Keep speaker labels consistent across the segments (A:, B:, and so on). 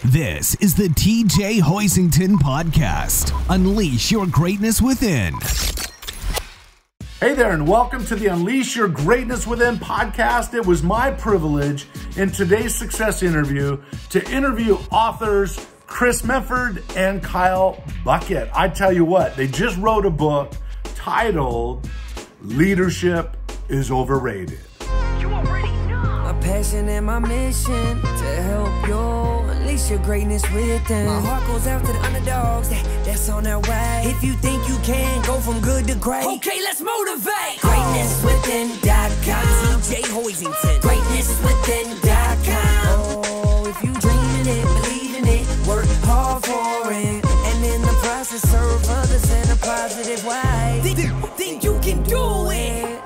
A: This is the TJ Hoisington Podcast. Unleash your greatness within.
B: Hey there, and welcome to the Unleash Your Greatness Within podcast. It was my privilege in today's success interview to interview authors Chris Mefford and Kyle Bucket. I tell you what, they just wrote a book titled Leadership is Overrated.
C: You already know. My passion and my mission to help you unleash your greatness within. My heart goes out to the underdogs that's on their way. If you think you can go from good to great, okay, let's motivate. GreatnessWithin.com. TJ Hoisington. GreatnessWithin.com. Oh, if you dreaming it, believe in it, work hard for it, and in the process serve others in a positive way. Think you can do it.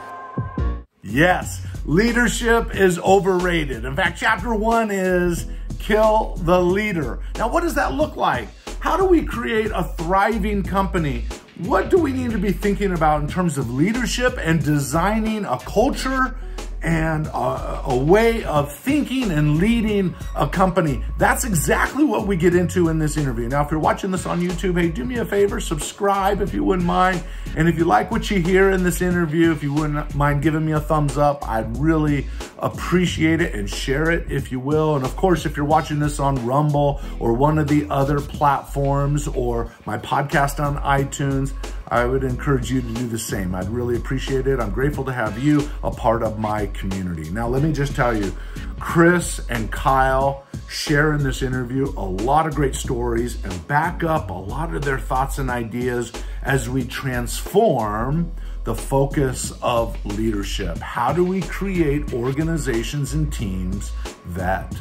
B: Yes, leadership is overrated. In fact, chapter 1 is Kill the Leader. Now, what does that look like? How do we create a thriving company? What do we need to be thinking about in terms of leadership and designing a culture and a way of thinking and leading a company? That's exactly what we get into in this interview. Now, if you're watching this on YouTube, hey, do me a favor, subscribe if you wouldn't mind. And if you like what you hear in this interview, if you wouldn't mind giving me a thumbs up, I'd really appreciate it, and share it if you will. And of course, if you're watching this on Rumble or one of the other platforms or my podcast on iTunes, I would encourage you to do the same. I'd really appreciate it. I'm grateful to have you a part of my community. Now, let me just tell you, Chris and Kyle share in this interview a lot of great stories and back up a lot of their thoughts and ideas as we transform the focus of leadership. How do we create organizations and teams that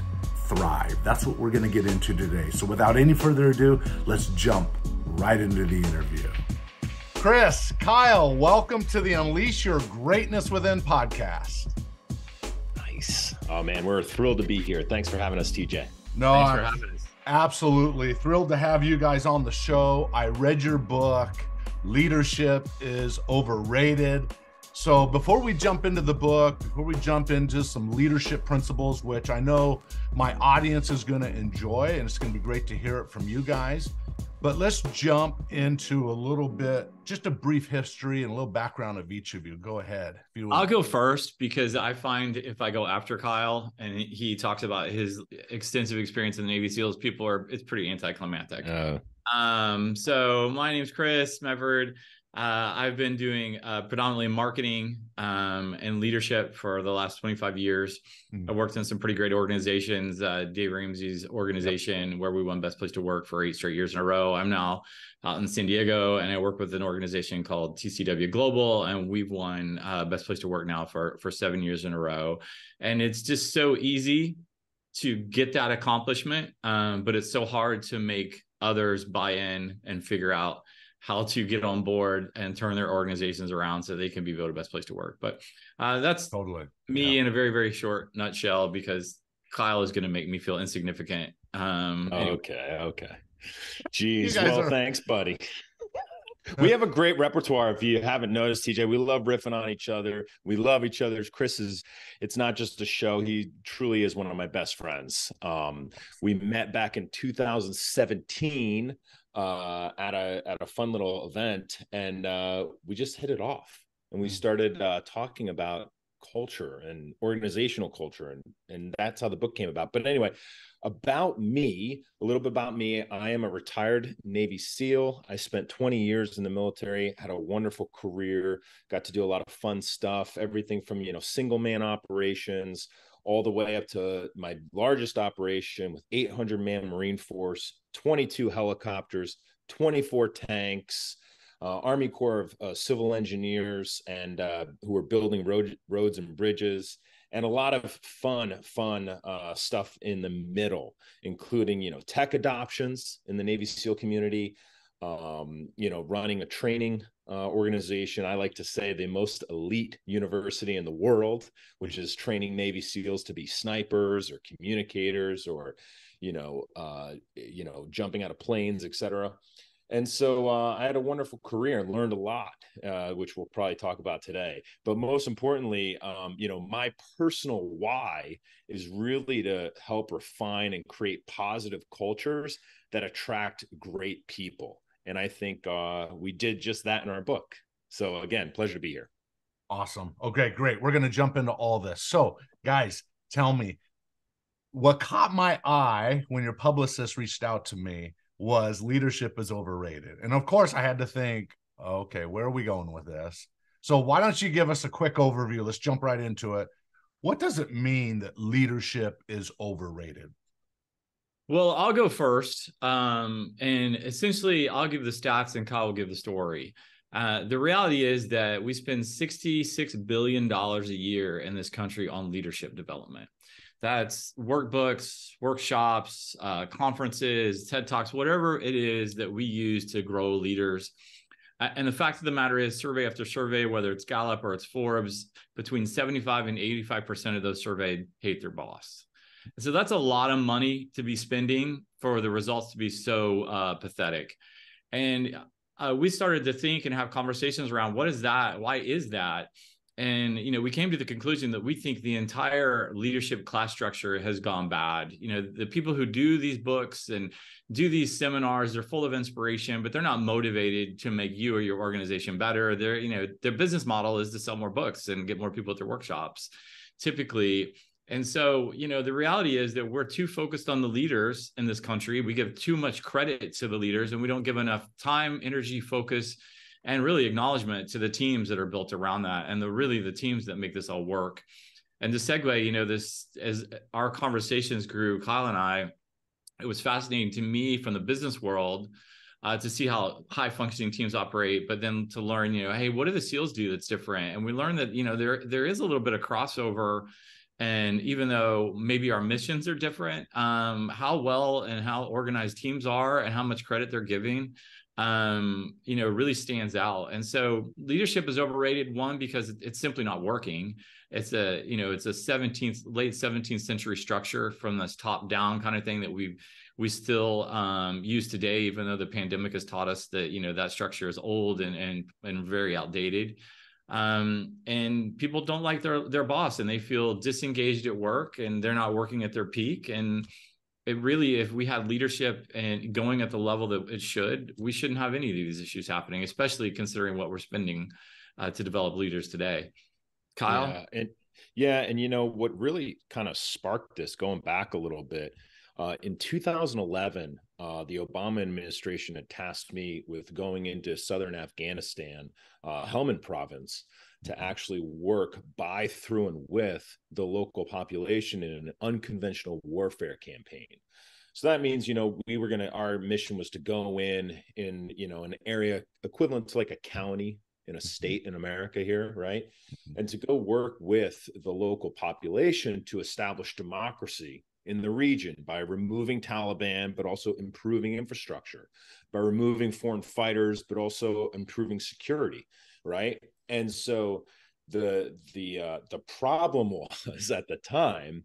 B: thrive? That's what we're going to get into today. So without any further ado, let's jump right into the interview. Chris, Kyle, welcome to the Unleash Your Greatness Within podcast.
D: Nice. Oh man, we're thrilled to be here. Thanks for having us, TJ.
B: No,
D: Thanks for having us.
B: Absolutely thrilled to have you guys on the show. I read your book, Leadership is Overrated. So before we jump into the book, before we jump into some leadership principles, which I know my audience is going to enjoy, and it's going to be great to hear it from you guys. But let's jump into a little bit, just a brief history and a little background of each of you. Go ahead. If you
E: I'll go first, because I find if I go after Kyle and he talks about his extensive experience in the Navy SEALs, it's pretty anticlimactic. So my name's Chris Mefford. I've been doing predominantly marketing and leadership for the last 25 years. I worked in some pretty great organizations, Dave Ramsey's organization, where we won Best Place to Work for 8 straight years in a row. I'm now out in San Diego, and I work with an organization called TCW Global, and we've won Best Place to Work now for 7 years in a row. And it's just so easy to get that accomplishment, but it's so hard to make others buy in and figure out how to get on board and turn their organizations around so they can be voted best place to work. But that's totally me in a very, very short nutshell, because Kyle is going to make me feel insignificant.
D: Okay. Geez, well, thanks, buddy. We have a great repertoire. If you haven't noticed, TJ, we love riffing on each other. We love each other's. It's not just a show. He truly is one of my best friends. We met back in 2017 at a fun little event, and we just hit it off, and we started talking about culture and organizational culture, and that's how the book came about. But anyway, a little bit about me. I am a retired Navy SEAL. I spent 20 years in the military, had a wonderful career, got to do a lot of fun stuff, everything from, single man operations all the way up to my largest operation with 800-man Marine Force, 22 helicopters, 24 tanks, Army Corps of Civil Engineers, and who were building roads and bridges, and a lot of fun stuff in the middle, including, tech adoptions in the Navy SEAL community, running a training organization. I like to say the most elite university in the world, which is training Navy SEALs to be snipers or communicators or, jumping out of planes, etc. And so I had a wonderful career and learned a lot, which we'll probably talk about today. But most importantly, my personal why is really to help refine and create positive cultures that attract great people. And I think we did just that in our book. So again, pleasure to be here.
B: Awesome. Okay, great. We're going to jump into all this. So guys, tell me, what caught my eye when your publicist reached out to me was leadership is overrated. And of course I had to think, okay, where are we going with this? So why don't you give us a quick overview? Let's jump right into it. What does it mean that leadership is overrated?
E: Well, I'll go first. And essentially I'll give the stats and Kyle will give the story. The reality is that we spend $66 billion a year in this country on leadership development. That's workbooks, workshops, conferences, TED Talks, whatever it is that we use to grow leaders. And the fact of the matter is, survey after survey, whether it's Gallup or it's Forbes, between 75 and 85% of those surveyed hate their boss. And so that's a lot of money to be spending for the results to be so pathetic. And we started to think and have conversations around what is that? Why is that? And, we came to the conclusion that we think the entire leadership class structure has gone bad. The people who do these books and do these seminars, they're full of inspiration, but they're not motivated to make you or your organization better. Their business model is to sell more books and get more people at their workshops, typically. And so, the reality is that we're too focused on the leaders in this country. We give too much credit to the leaders and we don't give enough time, energy, focus, and really acknowledgement to the teams that are built around that and the teams that make this all work. And to segue, this, as our conversations grew, Kyle and I, it was fascinating to me from the business world to see how high functioning teams operate, but then to learn, hey, what do the SEALs do that's different? And we learned that, there is a little bit of crossover. And even though maybe our missions are different, how well and how organized teams are and how much credit they're giving, really stands out. And so leadership is overrated, one, because it's simply not working. It's a late 17th century structure from this top down kind of thing that we still use today, even though the pandemic has taught us that, that structure is old and very outdated. And people don't like their boss and they feel disengaged at work and they're not working at their peak. And it really, if we had leadership and going at the level that it should, we shouldn't have any of these issues happening, especially considering what we're spending to develop leaders today. Kyle?
D: And what really kind of sparked this, going back a little bit, in 2011, the Obama administration had tasked me with going into southern Afghanistan, Helmand province, to actually work by, through, and with the local population in an unconventional warfare campaign. So that means, our mission was to go in, an area equivalent to like a county in a state in America here, right? And to go work with the local population to establish democracy in the region by removing Taliban, but also improving infrastructure, by removing foreign fighters, but also improving security, right? And so the problem was, at the time,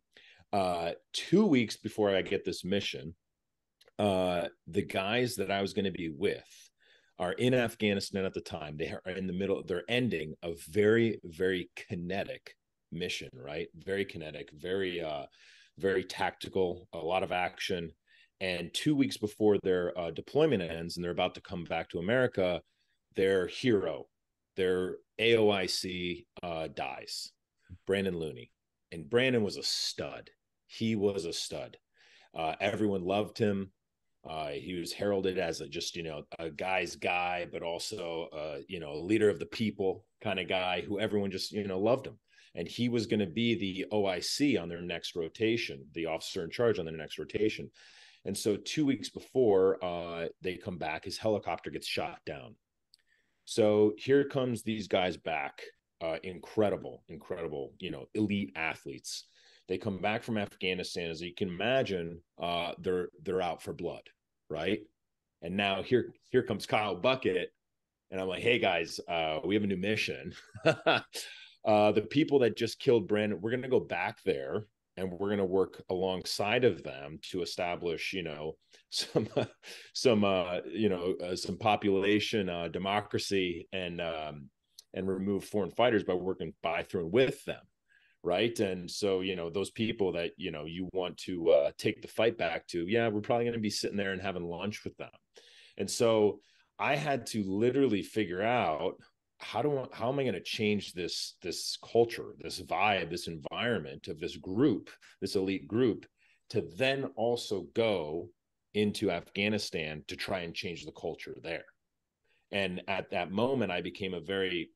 D: 2 weeks before I get this mission, the guys that I was going to be with are in Afghanistan at the time. They are in the middle, they're ending a very, very kinetic mission, right? Very kinetic, very tactical, a lot of action. And 2 weeks before their deployment ends and they're about to come back to America, their hero, their AOIC dies, Brandon Looney. And Brandon was a stud. He was a stud. Everyone loved him. He was heralded as a guy's guy, but also, a leader of the people kind of guy who everyone just, loved him. And he was going to be the OIC on their next rotation, the officer in charge on their next rotation. And so 2 weeks before they come back, his helicopter gets shot down. So here comes these guys back, incredible, elite athletes. They come back from Afghanistan. As you can imagine, they're out for blood, right? And now here comes Kyle Bucket. And I'm like, hey guys, we have a new mission. The people that just killed Brandon, we're going to go back there and we're going to work alongside of them to establish, some population democracy, and remove foreign fighters by working by, through, and with them. Right. And so, those people that, you want to take the fight back to, we're probably going to be sitting there and having lunch with them. And so I had to literally figure out, how am I going to change this culture, this vibe, this environment of this group, this elite group, to then also go into Afghanistan to try and change the culture there. And at that moment, I became a very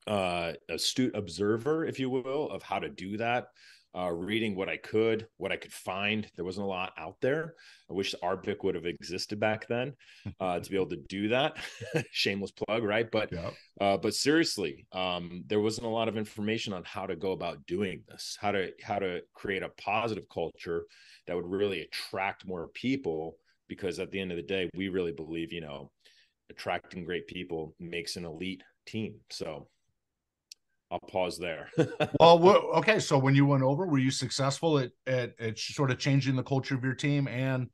D: astute observer, if you will, of how to do that. Reading what I could find. There wasn't a lot out there. I wish ARPIC would have existed back then to be able to do that. Shameless plug, right? But but seriously, there wasn't a lot of information on how to go about doing this, how to create a positive culture that would really attract more people, because at the end of the day, we really believe, attracting great people makes an elite team. So I'll pause there.
B: Well, okay. So when you went over, were you successful at sort of changing the culture of your team and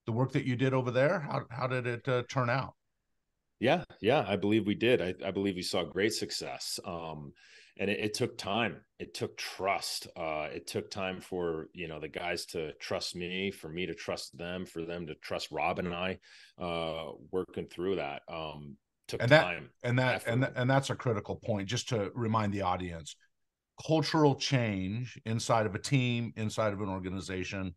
B: the work that you did over there? How did it turn out?
D: Yeah, I believe we did. I believe we saw great success. And it took time. It took trust. It took time for, the guys to trust me, for me to trust them, for them to trust Rob and I, working through that. Took time. And
B: that's a critical point, just to remind the audience. Cultural change inside of a team, inside of an organization,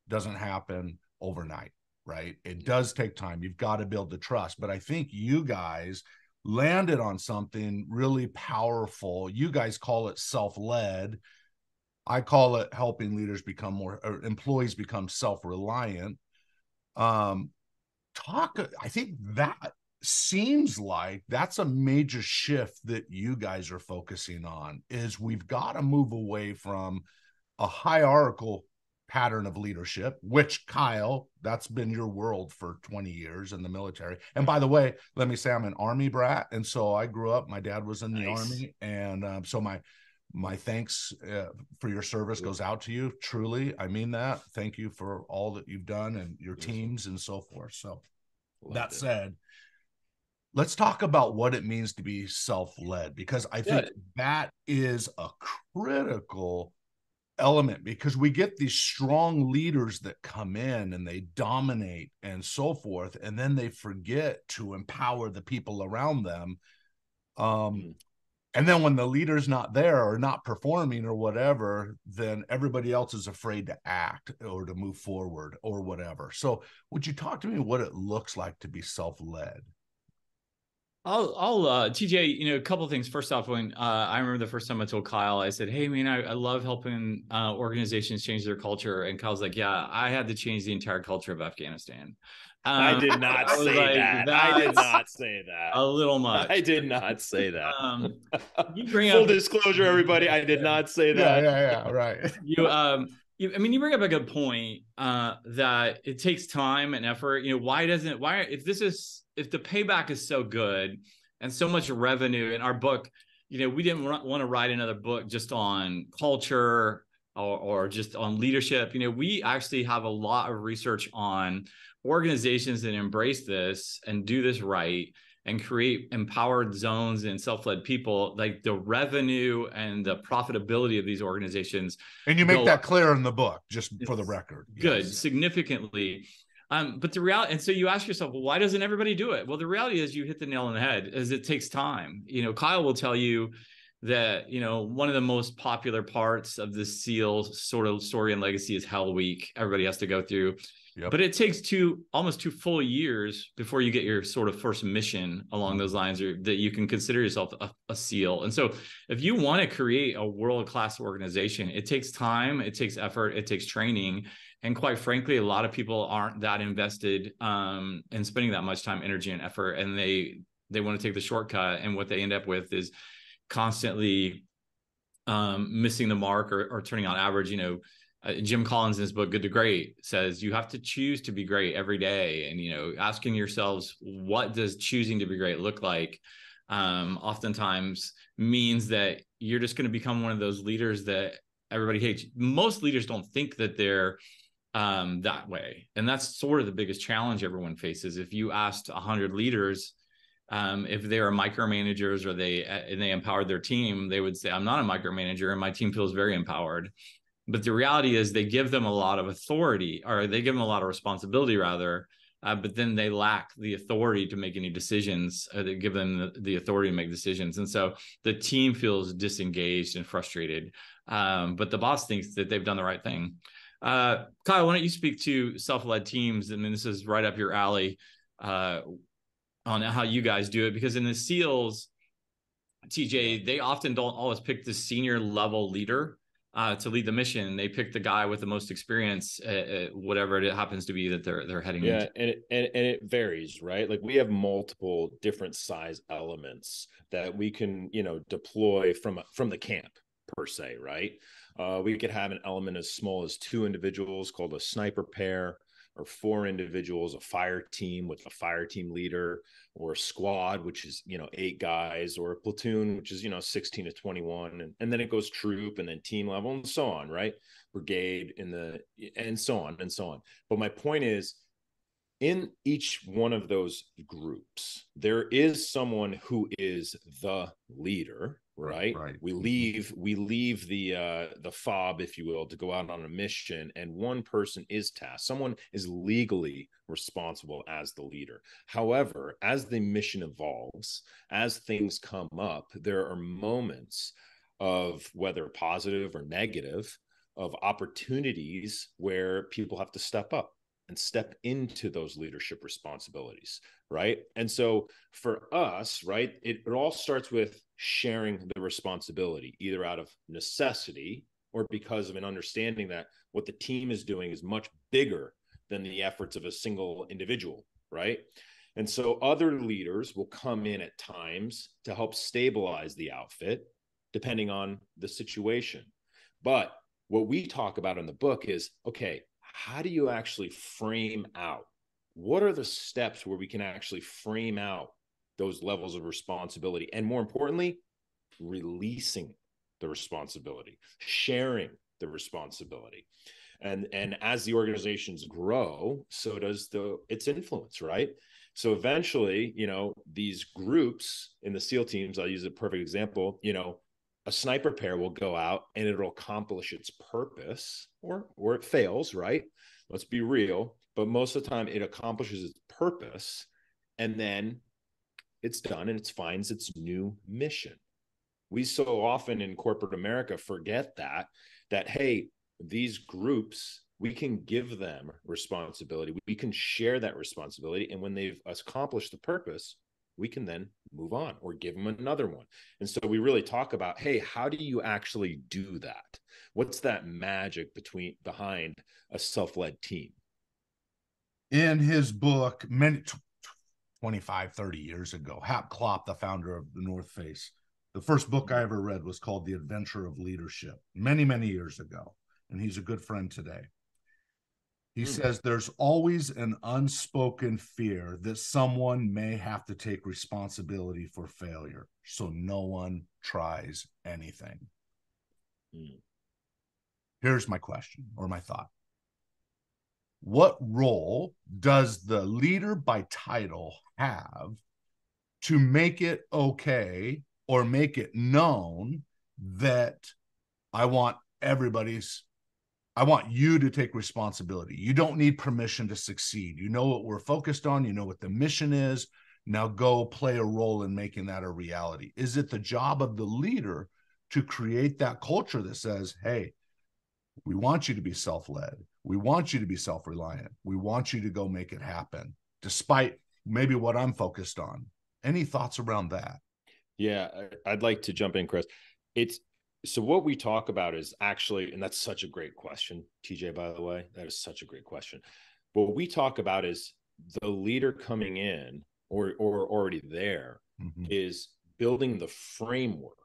B: doesn't happen overnight, right? It does take time. You've got to build the trust. But I think you guys landed on something really powerful. You guys call it self-led. I call it helping leaders become employees become self-reliant. I think that seems like that's a major shift that you guys are focusing on, is we've got to move away from a hierarchical pattern of leadership, which, Kyle, that's been your world for 20 years in the military. And by the way, let me say I'm an Army brat. And so I grew up, my dad was in the Army. And so my thanks for your service goes out to you. Truly, I mean that. Thank you for all that you've done and your teams and so forth. So that said, let's talk about what it means to be self-led, because I think that is a critical element, because we get these strong leaders that come in and they dominate and so forth, and then they forget to empower the people around them. And then when the leader's not there or not performing or whatever, then everybody else is afraid to act or to move forward or whatever. So would you talk to me what it looks like to be self-led?
E: I'll TJ, a couple of things. First off, when I remember the first time I told Kyle, I said, hey, man, I love helping organizations change their culture. And Kyle's like, yeah, I had to change the entire culture of Afghanistan.
D: I did not say that. I did not say that.
E: A little much.
D: I did not say that.
E: You bring
D: Full disclosure, everybody, I did not say that.
B: Yeah, right.
E: You bring up a good point that it takes time and effort. If the payback is so good and so much revenue in our book, we didn't want to write another book just on culture or just on leadership. We actually have a lot of research on organizations that embrace this and do this right and create empowered zones and self-led people, like the revenue and the profitability of these organizations.
B: And you make that clear in the book, just for the record.
E: Good, significantly. But the reality, and so you ask yourself, well, why doesn't everybody do it? Well, the reality is, you hit the nail on the head, is it takes time. Kyle will tell you that, one of the most popular parts of the SEAL sort of story and legacy is Hell Week. Everybody has to go through. Yep. But it takes almost 2 full years before you get your sort of first mission along those lines, or that you can consider yourself a SEAL. And so if you want to create a world-class organization, it takes time, it takes effort, it takes training. And quite frankly, a lot of people aren't that invested in spending that much time, energy, and effort. And they want to take the shortcut. And what they end up with is constantly missing the mark or turning on average. Jim Collins in his book, Good to Great, says you have to choose to be great every day. And, asking yourselves, what does choosing to be great look like? Oftentimes means that you're just going to become one of those leaders that everybody hates you. Most leaders don't think that they're that way. And that's sort of the biggest challenge everyone faces. If you asked 100 leaders if they are micromanagers or they empowered their team, they would say, I'm not a micromanager and my team feels very empowered. But the reality is they give them a lot of authority, or they give them a lot of responsibility rather, but then they lack the authority to make any decisions. They give them the authority to make decisions. And so the team feels disengaged and frustrated. But the boss thinks that they've done the right thing. Kyle, why don't you speak to self-led teams? I mean, this is right up your alley on how you guys do it, because in the SEALs, TJ, they often don't always pick the senior level leader to lead the mission. They pick the guy with the most experience, whatever it happens to be that they're heading into.
D: And it varies, right? Like we have multiple different size elements that we can, deploy from the camp per se, right? We could have an element as small as 2 individuals called a sniper pair, or 4 individuals, a fire team with a fire team leader, or a squad, which is, 8 guys, or a platoon, which is, 16 to 21. And then it goes troop and then team level and so on, right? Brigade and so on and so on. But my point is, in each one of those groups, there is someone who is the leader, right? We leave the fob, if you will, to go out on a mission, and one person is tasked. Someone is legally responsible as the leader. However, as the mission evolves, as things come up, there are moments of, whether positive or negative, of opportunities where people have to step up and step into those leadership responsibilities, right? And so for us, right, it all starts with sharing the responsibility, either out of necessity or because of an understanding that what the team is doing is much bigger than the efforts of a single individual, right? And so other leaders will come in at times to help stabilize the outfit, depending on the situation. But what we talk about in the book is, okay, how do you actually frame out? What are the steps where we can actually frame out those levels of responsibility? And more importantly, releasing the responsibility, sharing the responsibility. And as the organizations grow, so does its influence, right? So eventually, these groups in the SEAL teams, I'll use a perfect example, a sniper pair will go out and it'll accomplish its purpose, or it fails, right? Let's be real. But most of the time it accomplishes its purpose, and then it's done and it finds its new mission. We so often in corporate America forget that, hey, these groups, we can give them responsibility. We can share that responsibility. And when they've accomplished the purpose, we can then move on or give them another one. And so we really talk about, hey, how do you actually do that? What's that magic behind a self-led team?
B: In his book, 25, 30 years ago, Hap Klopp, the founder of the North Face, the first book I ever read was called The Adventure of Leadership, many, many years ago. And he's a good friend today. He says there's always an unspoken fear that someone may have to take responsibility for failure, so no one tries anything. Here's my question or my thought. What role does the leader by title have to make it okay or make it known that I want you to take responsibility. You don't need permission to succeed. You know what we're focused on. You know what the mission is. Now go play a role in making that a reality. Is it the job of the leader to create that culture that says, hey, we want you to be self-led. We want you to be self-reliant. We want you to go make it happen, despite maybe what I'm focused on. Any thoughts around that?
D: Yeah, I'd like to jump in, Chris. So what we talk about is actually, and that's such a great question, TJ, by the way, that is such a great question. What we talk about is the leader coming in or already there is building the framework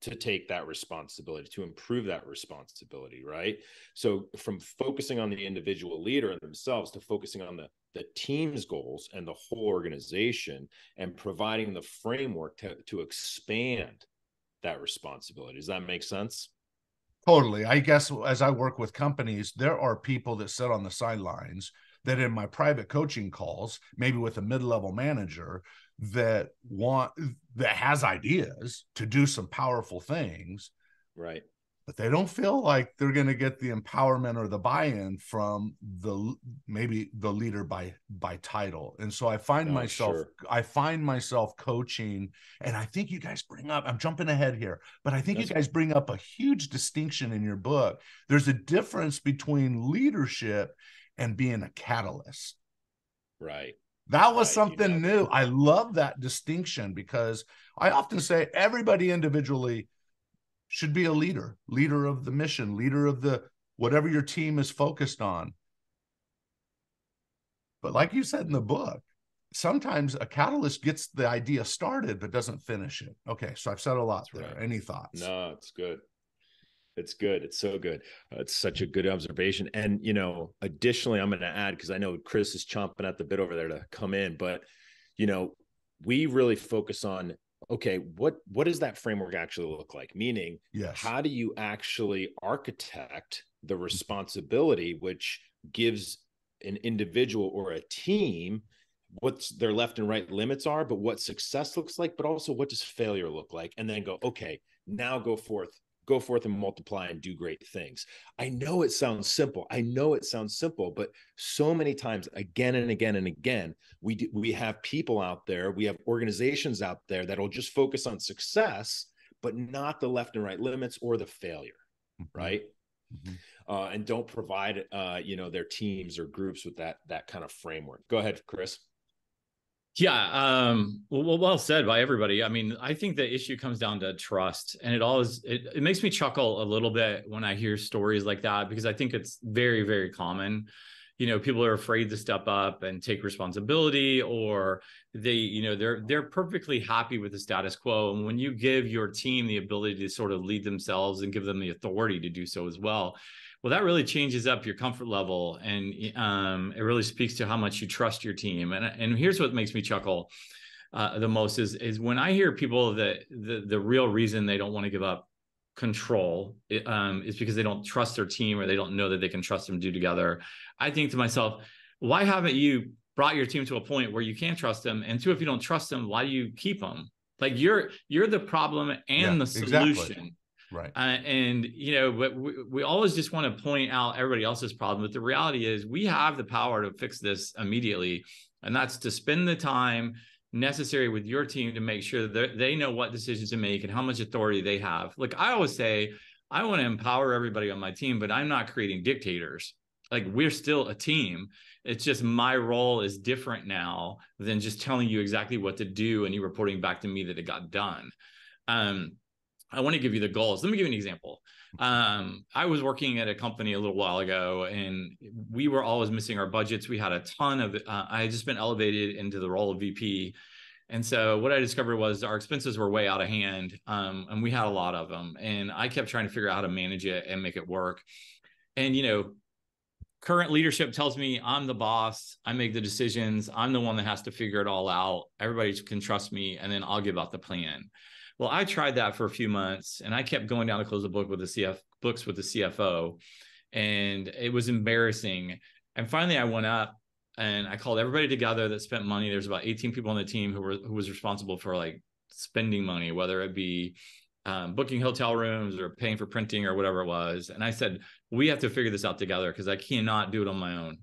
D: to take that responsibility, to improve that responsibility, right? So from focusing on the individual leader and themselves to focusing on the team's goals and the whole organization, and providing the framework to expand that responsibility. Does that make sense?
B: Totally. I guess as I work with companies, there are people that sit on the sidelines that in my private coaching calls, maybe with a mid-level manager that has ideas to do some powerful things.
D: Right.
B: But they don't feel like they're going to get the empowerment or the buy-in from maybe the leader by title. And so I find myself coaching, and I think you guys bring up, I'm jumping ahead here, but I think you guys bring up a huge distinction in your book. There's a difference between leadership and being a catalyst.
D: Right.
B: That was something new. I love that distinction, because I often say everybody individually should be a leader of the mission, leader of the whatever your team is focused on. But like you said in the book, sometimes a catalyst gets the idea started but doesn't finish it. Okay, so I've said a lot there. Right. Any thoughts?
D: No, it's good. It's good. It's so good. It's such a good observation. And, you know, additionally, I'm going to add, because I know Chris is chomping at the bit over there to come in, but, you know, we really focus on, okay, what does that framework actually look like? Meaning,
B: yes,
D: how do you actually architect the responsibility, which gives an individual or a team what their left and right limits are, but what success looks like, but also what does failure look like? And then go, okay, now go forth and multiply and do great things. I know it sounds simple. But so many times, again and again and again, we have people out there, we have organizations out there that'll just focus on success, but not the left and right limits or the failure, right? Mm-hmm. And don't provide, their teams or groups with that kind of framework. Go ahead, Chris.
E: Yeah. Well said by everybody. I mean, I think the issue comes down to trust, and it makes me chuckle a little bit when I hear stories like that, because I think it's very, very common. You know, people are afraid to step up and take responsibility, or they're perfectly happy with the status quo. And when you give your team the ability to sort of lead themselves and give them the authority to do so as well, that really changes up your comfort level, and it really speaks to how much you trust your team. And here's what makes me chuckle the most is when I hear people that the real reason they don't want to give up control is because they don't trust their team, or they don't know that they can trust them to do together. I think to myself, why haven't you brought your team to a point where you can trust them? And two, if you don't trust them, why do you keep them? Like you're the problem and the solution.
B: Exactly. Right.
E: And, but we always just want to point out everybody else's problem. But the reality is we have the power to fix this immediately. And that's to spend the time necessary with your team to make sure that they know what decisions to make and how much authority they have. Like I always say, I want to empower everybody on my team, but I'm not creating dictators. Like we're still a team. It's just my role is different now than just telling you exactly what to do and you reporting back to me that it got done. I want to give you the goals. Let me give you an example. I was working at a company a little while ago, and we were always missing our budgets. We had a ton of, I had just been elevated into the role of VP. And so what I discovered was our expenses were way out of hand, and we had a lot of them. And I kept trying to figure out how to manage it and make it work. And, current leadership tells me I'm the boss. I make the decisions. I'm the one that has to figure it all out. Everybody can trust me, and then I'll give out the plan. Well, I tried that for a few months, and I kept going down to close the book with the books with the CFO, and it was embarrassing. And finally, I went up and I called everybody together that spent money. There's about 18 people on the team who was responsible for like spending money, whether it be booking hotel rooms or paying for printing or whatever it was. And I said, we have to figure this out together because I cannot do it on my own.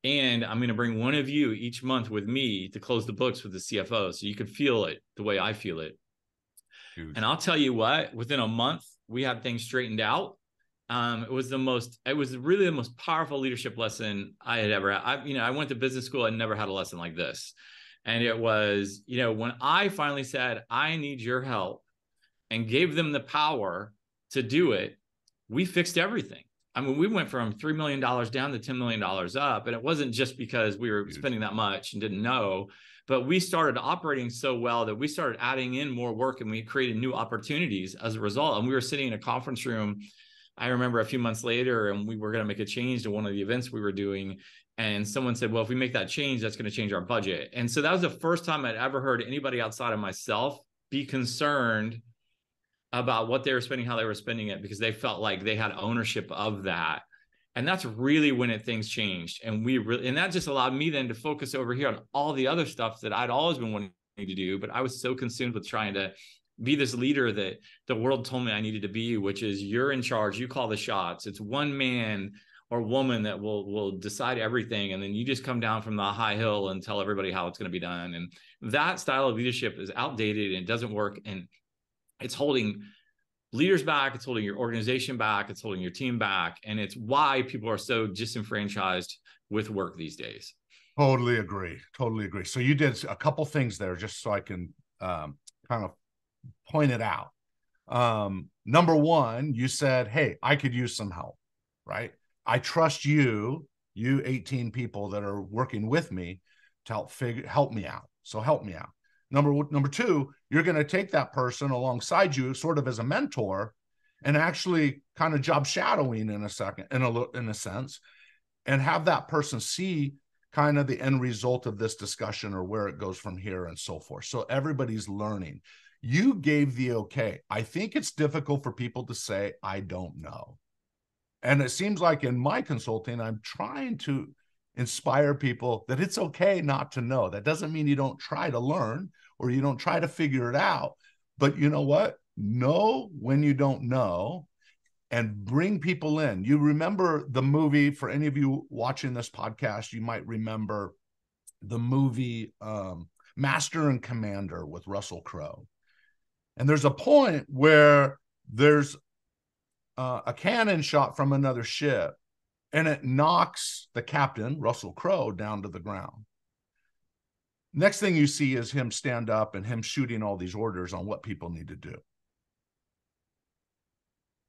E: And I'm going to bring one of you each month with me to close the books with the CFO so you can feel it the way I feel it. Huge. And I'll tell you what, within a month, we had things straightened out. It was really the most powerful leadership lesson I had ever had. I went to business school. I never had a lesson like this. And it was, when I finally said, I need your help and gave them the power to do it, we fixed everything. I mean, we went from $3 million down to $10 million up. And it wasn't just because we were spending that much and didn't know, but we started operating so well that we started adding in more work and we created new opportunities as a result. And we were sitting in a conference room, I remember a few months later, and we were going to make a change to one of the events we were doing. And someone said, well, if we make that change, that's going to change our budget. And so that was the first time I'd ever heard anybody outside of myself be concerned about what they were spending, how they were spending it, because they felt like they had ownership of that. And that's really when things changed. And that just allowed me then to focus over here on all the other stuff that I'd always been wanting to do. But I was so consumed with trying to be this leader that the world told me I needed to be, which is you're in charge, you call the shots. It's one man or woman that will decide everything. And then you just come down from the high hill and tell everybody how it's going to be done. And that style of leadership is outdated and it doesn't work. And it's holding leaders back. It's holding your organization back. It's holding your team back. And it's why people are so disenfranchised with work these days.
B: Totally agree. Totally agree. So you did a couple things there just so I can kind of point it out. Number one, you said, hey, I could use some help, right? I trust you 18 people that are working with me to help me out. So help me out. Number two, you're going to take that person alongside you sort of as a mentor and actually kind of job shadowing in a sense, and have that person see kind of the end result of this discussion or where it goes from here and so forth. So everybody's learning. You gave the okay. I think it's difficult for people to say, I don't know. And it seems like in my consulting, I'm trying to inspire people that it's okay not to know. That doesn't mean you don't try to learn or you don't try to figure it out. But you know what? Know when you don't know and bring people in. You remember the movie, for any of you watching this podcast, you might remember the movie Master and Commander with Russell Crowe. And there's a point where there's a cannon shot from another ship, and it knocks the captain, Russell Crowe, down to the ground. Next thing you see is him stand up and him shooting all these orders on what people need to do.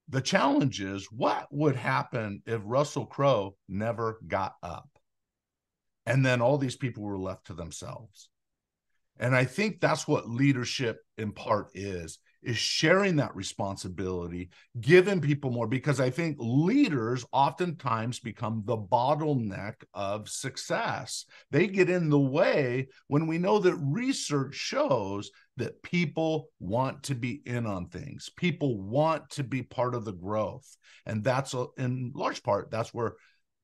B: The challenge is, what would happen if Russell Crowe never got up? And then all these people were left to themselves. And I think that's what leadership in part is sharing that responsibility, giving people more, because I think leaders oftentimes become the bottleneck of success. They get in the way when we know that research shows that people want to be in on things. People want to be part of the growth. And that's in large part, that's where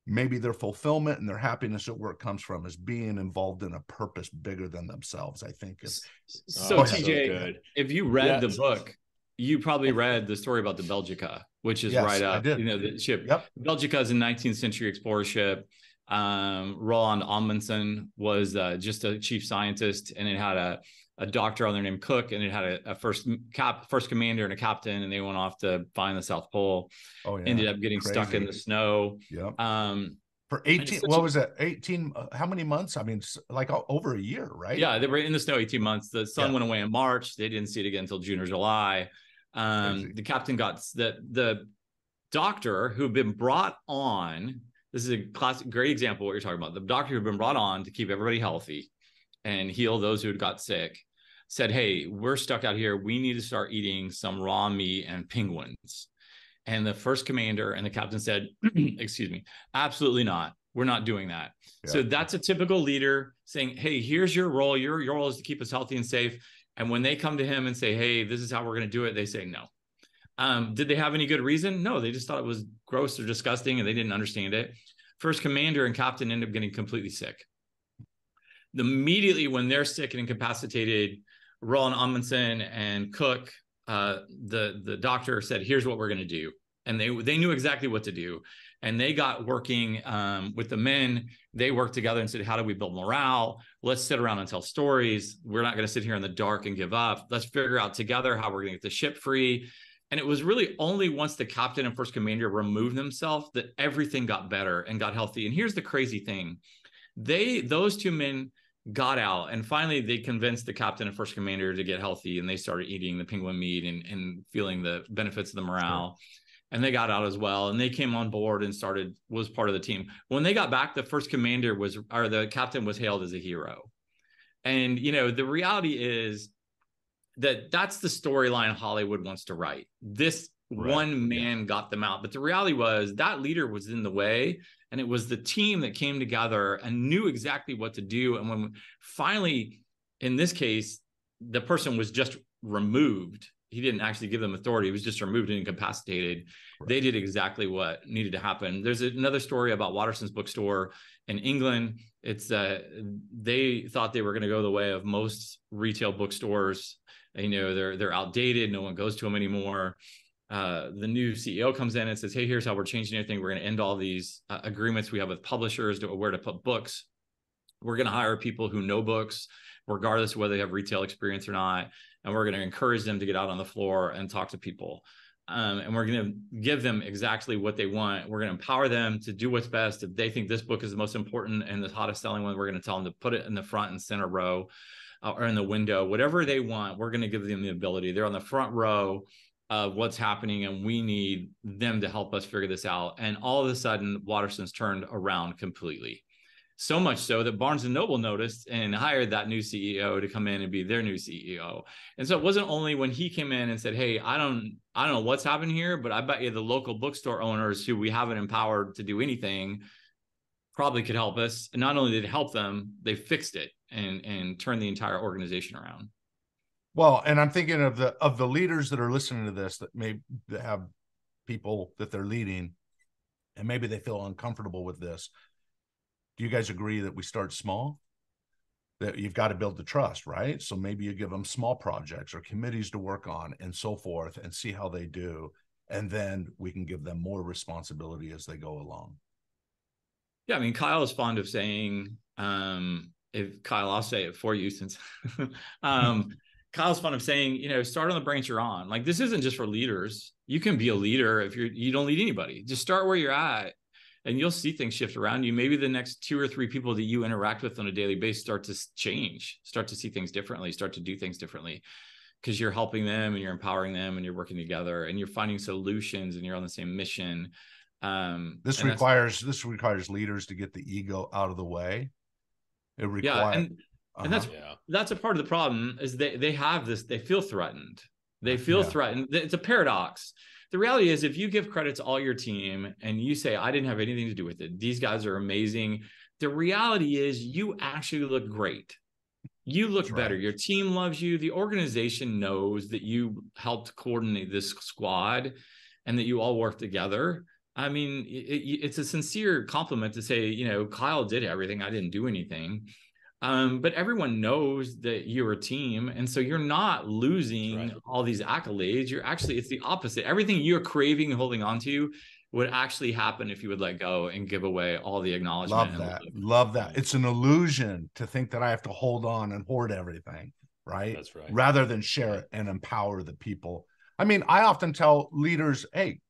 B: maybe their fulfillment and their happiness at work comes from, is being involved in a purpose bigger than themselves, I think.
E: So TJ, if you read the book, you probably read the story about the Belgica, which is right up, the ship.
B: Yep.
E: Belgica is a 19th century explorer ship. Roald Amundsen was just a chief scientist, and it had a doctor on there named Cook, and it had a first commander and a captain, and they went off to find the South Pole. Ended up getting stuck in the snow.
B: For 18, what was it? 18, how many months? I mean, like over a year, right?
E: Yeah, they were in the snow 18 months. The sun went away in March. They didn't see it again until June or July. The captain got the doctor who had been brought on. This is a classic, great example of what you're talking about. The doctor who had been brought on to keep everybody healthy and heal those who had got sick said, hey, we're stuck out here. We need to start eating some raw meat and penguins. And the first commander and the captain said, excuse me, absolutely not. We're not doing that. Yeah. So that's a typical leader saying, hey, here's your role. Your role is to keep us healthy and safe. And when they come to him and say, hey, this is how we're going to do it, they say no. Did they have any good reason? No, they just thought it was gross or disgusting and they didn't understand it. First commander and captain ended up getting completely sick. Immediately when they're sick and incapacitated, Roald Amundsen and Cook, the doctor, said, here's what we're going to do. And they knew exactly what to do. And they got working with the men. They worked together and said, how do we build morale? Let's sit around and tell stories. We're not going to sit here in the dark and give up. Let's figure out together how we're going to get the ship free. And it was really only once the captain and first commander removed themselves that everything got better and got healthy. And here's the crazy thing. Those two men got out, and finally they convinced the captain and first commander to get healthy, and they started eating the penguin meat and feeling the benefits of the morale. Sure. And they got out as well, and they came on board and was part of the team. When they got back, the first commander the captain was hailed as a hero. And, the reality is that's the storyline Hollywood wants to write. This one man got them out. But the reality was that leader was in the way, and it was the team that came together and knew exactly what to do. And when finally, in this case, the person was just removed, he didn't actually give them authority. He was just removed and incapacitated. Right. They did exactly what needed to happen. There's another story about Waterson's bookstore in England. It's they thought they were going to go the way of most retail bookstores. You know, they're outdated. No one goes to them anymore. The new CEO comes in and says, hey, here's how we're changing everything. We're going to end all these agreements we have with publishers to where to put books. We're going to hire people who know books, regardless of whether they have retail experience or not. And we're going to encourage them to get out on the floor and talk to people. And we're going to give them exactly what they want. We're going to empower them to do what's best. If they think this book is the most important and the hottest selling one, we're going to tell them to put it in the front and center row or in the window, whatever they want. We're going to give them the ability. They're on the front row of what's happening, and we need them to help us figure this out. And all of a sudden, Waterson's turned around completely. So much so that Barnes & Noble noticed and hired that new CEO to come in and be their new CEO. And so it wasn't only when he came in and said, hey, I don't know what's happening here, but I bet you the local bookstore owners who we haven't empowered to do anything probably could help us. And not only did it help them, they fixed it and turned the entire organization around.
B: Well, and I'm thinking of the leaders that are listening to this that may have people that they're leading, and maybe they feel uncomfortable with this. Do you guys agree that we start small? That you've got to build the trust, right? So maybe you give them small projects or committees to work on and so forth and see how they do. And then we can give them more responsibility as they go along.
E: Yeah, I mean, Kyle is fond of saying, if Kyle, I'll say it for you since Kyle's fond of saying, you know, start on the branch you're on. Like, this isn't just for leaders. You can be a leader if you don't lead anybody. Just start where you're at, and you'll see things shift around you. Maybe the next 2 or 3 people that you interact with on a daily basis start to change, start to see things differently, start to do things differently, because you're helping them and you're empowering them and you're working together and you're finding solutions and you're on the same mission.
B: This requires leaders to get the ego out of the way. It requires,
E: and that's a part of the problem is they have this, they feel threatened. They feel threatened. It's a paradox. The reality is, if you give credit to all your team and you say, I didn't have anything to do with it, these guys are amazing. The reality is you actually look great. You look better. Your team loves you. The organization knows that you helped coordinate this squad and that you all work together. I mean, it's a sincere compliment to say, you know, Kyle did everything. I didn't do anything. But everyone knows that you're a team. And so you're not losing all these accolades. You're actually, it's the opposite. Everything you're craving and holding on to would actually happen if you would let go and give away all the acknowledgement.
B: Love that. It's an illusion to think that I have to hold on and hoard everything, right?
D: That's right.
B: Rather than share it and empower the people. I mean, I often tell leaders, hey,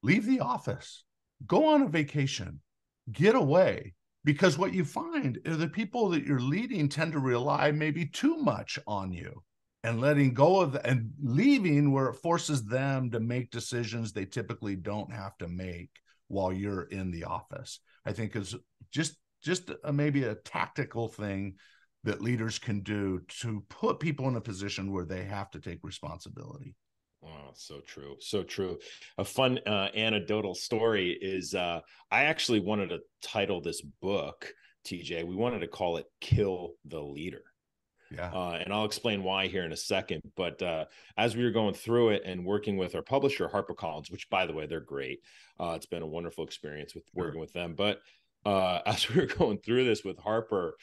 B: leave the office, go on a vacation, get away. Because what you find is the people that you're leading tend to rely maybe too much on you, and letting go of and leaving where it forces them to make decisions they typically don't have to make while you're in the office. I think is just maybe a tactical thing that leaders can do to put people in a position where they have to take responsibility.
D: Oh, so true. So true. A fun anecdotal story is I actually wanted to title this book, TJ. We wanted to call it Kill the Leader.
B: Yeah.
D: And I'll explain why here in a second. But as we were going through it and working with our publisher, HarperCollins, which, by the way, they're great. It's been a wonderful experience with working with them. But as we were going through this with Harper,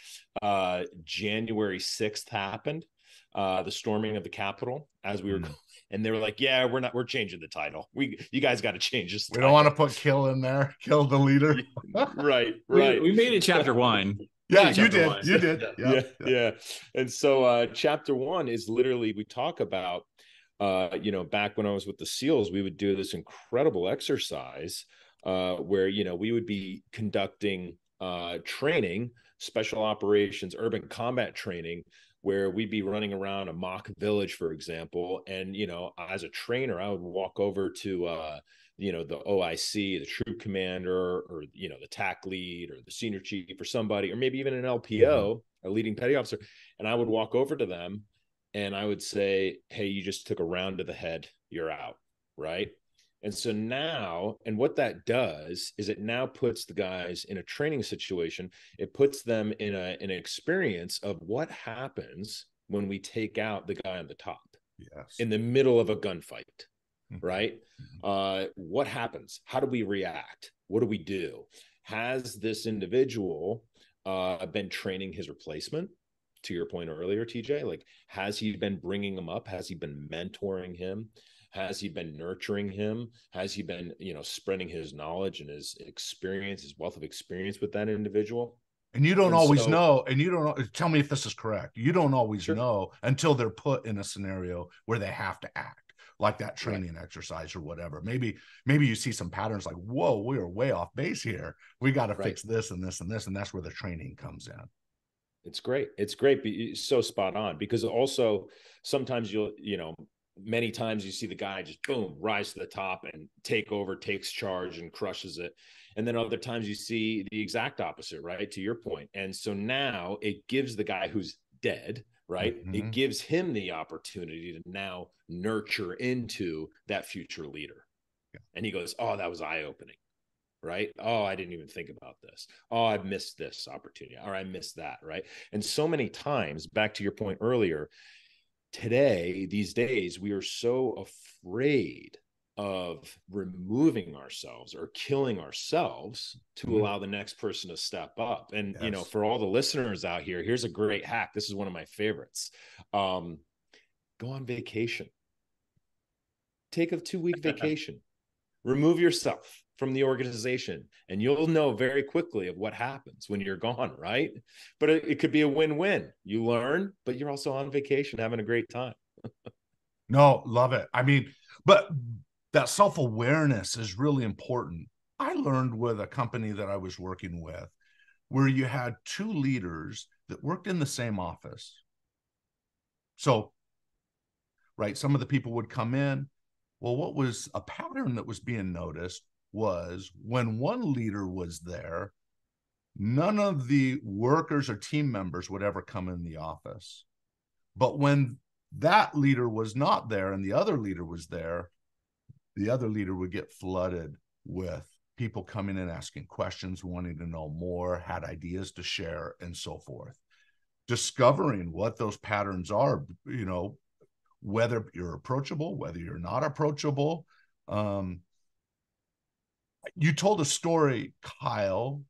D: January 6th happened. The storming of the Capitol as we were going, and they were like, yeah, we're changing the title. You guys got to change this.
B: We don't want to put kill in there. Kill the leader.
D: Right.
E: We made it chapter 1.
B: Yeah, you did.
D: Yeah. And so chapter 1 is literally, we talk about, back when I was with the SEALs, we would do this incredible exercise where, we would be conducting training, special operations, urban combat training, where we'd be running around a mock village, for example. And, as a trainer, I would walk over to, the OIC, the troop commander, or, the TAC lead or the senior chief or somebody, or maybe even an LPO, a leading petty officer. And I would walk over to them and I would say, hey, you just took a round to the head, you're out. Right. And so now, and what that does is it now puts the guys in a training situation. It puts them in an experience of what happens when we take out the guy on the top. in the middle of a gunfight, right? What happens? How do we react? What do we do? Has this individual been training his replacement? To your point earlier, TJ, like, has he been bringing him up? Has he been mentoring him? Has he been nurturing him? Has he been, spreading his knowledge and his experience, his wealth of experience with that individual?
B: And you don't always know, and you don't know, tell me if this is correct. You don't always know until they're put in a scenario where they have to act, like that training exercise or whatever. Maybe you see some patterns like, whoa, we are way off base here. We got to fix this and this and this. And that's where the training comes in.
D: It's great. It's great. It's so spot on, because also sometimes many times you see the guy just boom, rise to the top and take over, takes charge and crushes it. And then other times you see the exact opposite, right? To your point. And so now it gives the guy who's dead, right? It gives him the opportunity to now nurture into that future leader. And he goes, oh, that was eye-opening, right? Oh, I didn't even think about this. Oh, I missed this opportunity, or I missed that, right? And so many times, back to your point earlier, these days, we are so afraid of removing ourselves or killing ourselves to allow the next person to step up. And, for all the listeners out here, here's a great hack. This is one of my favorites. Go on vacation. Take a 2-week vacation. Remove yourself from the organization, and you'll know very quickly of what happens when you're gone, right? But it could be a win-win. You learn, but you're also on vacation having a great time.
B: No, love it. I mean, but that self-awareness is really important. I learned with a company that I was working with where you had 2 leaders that worked in the same office. So, right, some of the people would come in. Well, what was a pattern that was being noticed was when one leader was there, none of the workers or team members would ever come in the office. But when that leader was not there and the other leader was there, the other leader would get flooded with people coming in, asking questions, wanting to know more, had ideas to share, and so forth. Discovering what those patterns are, whether you're approachable, whether you're not approachable. You told a story, Kyle.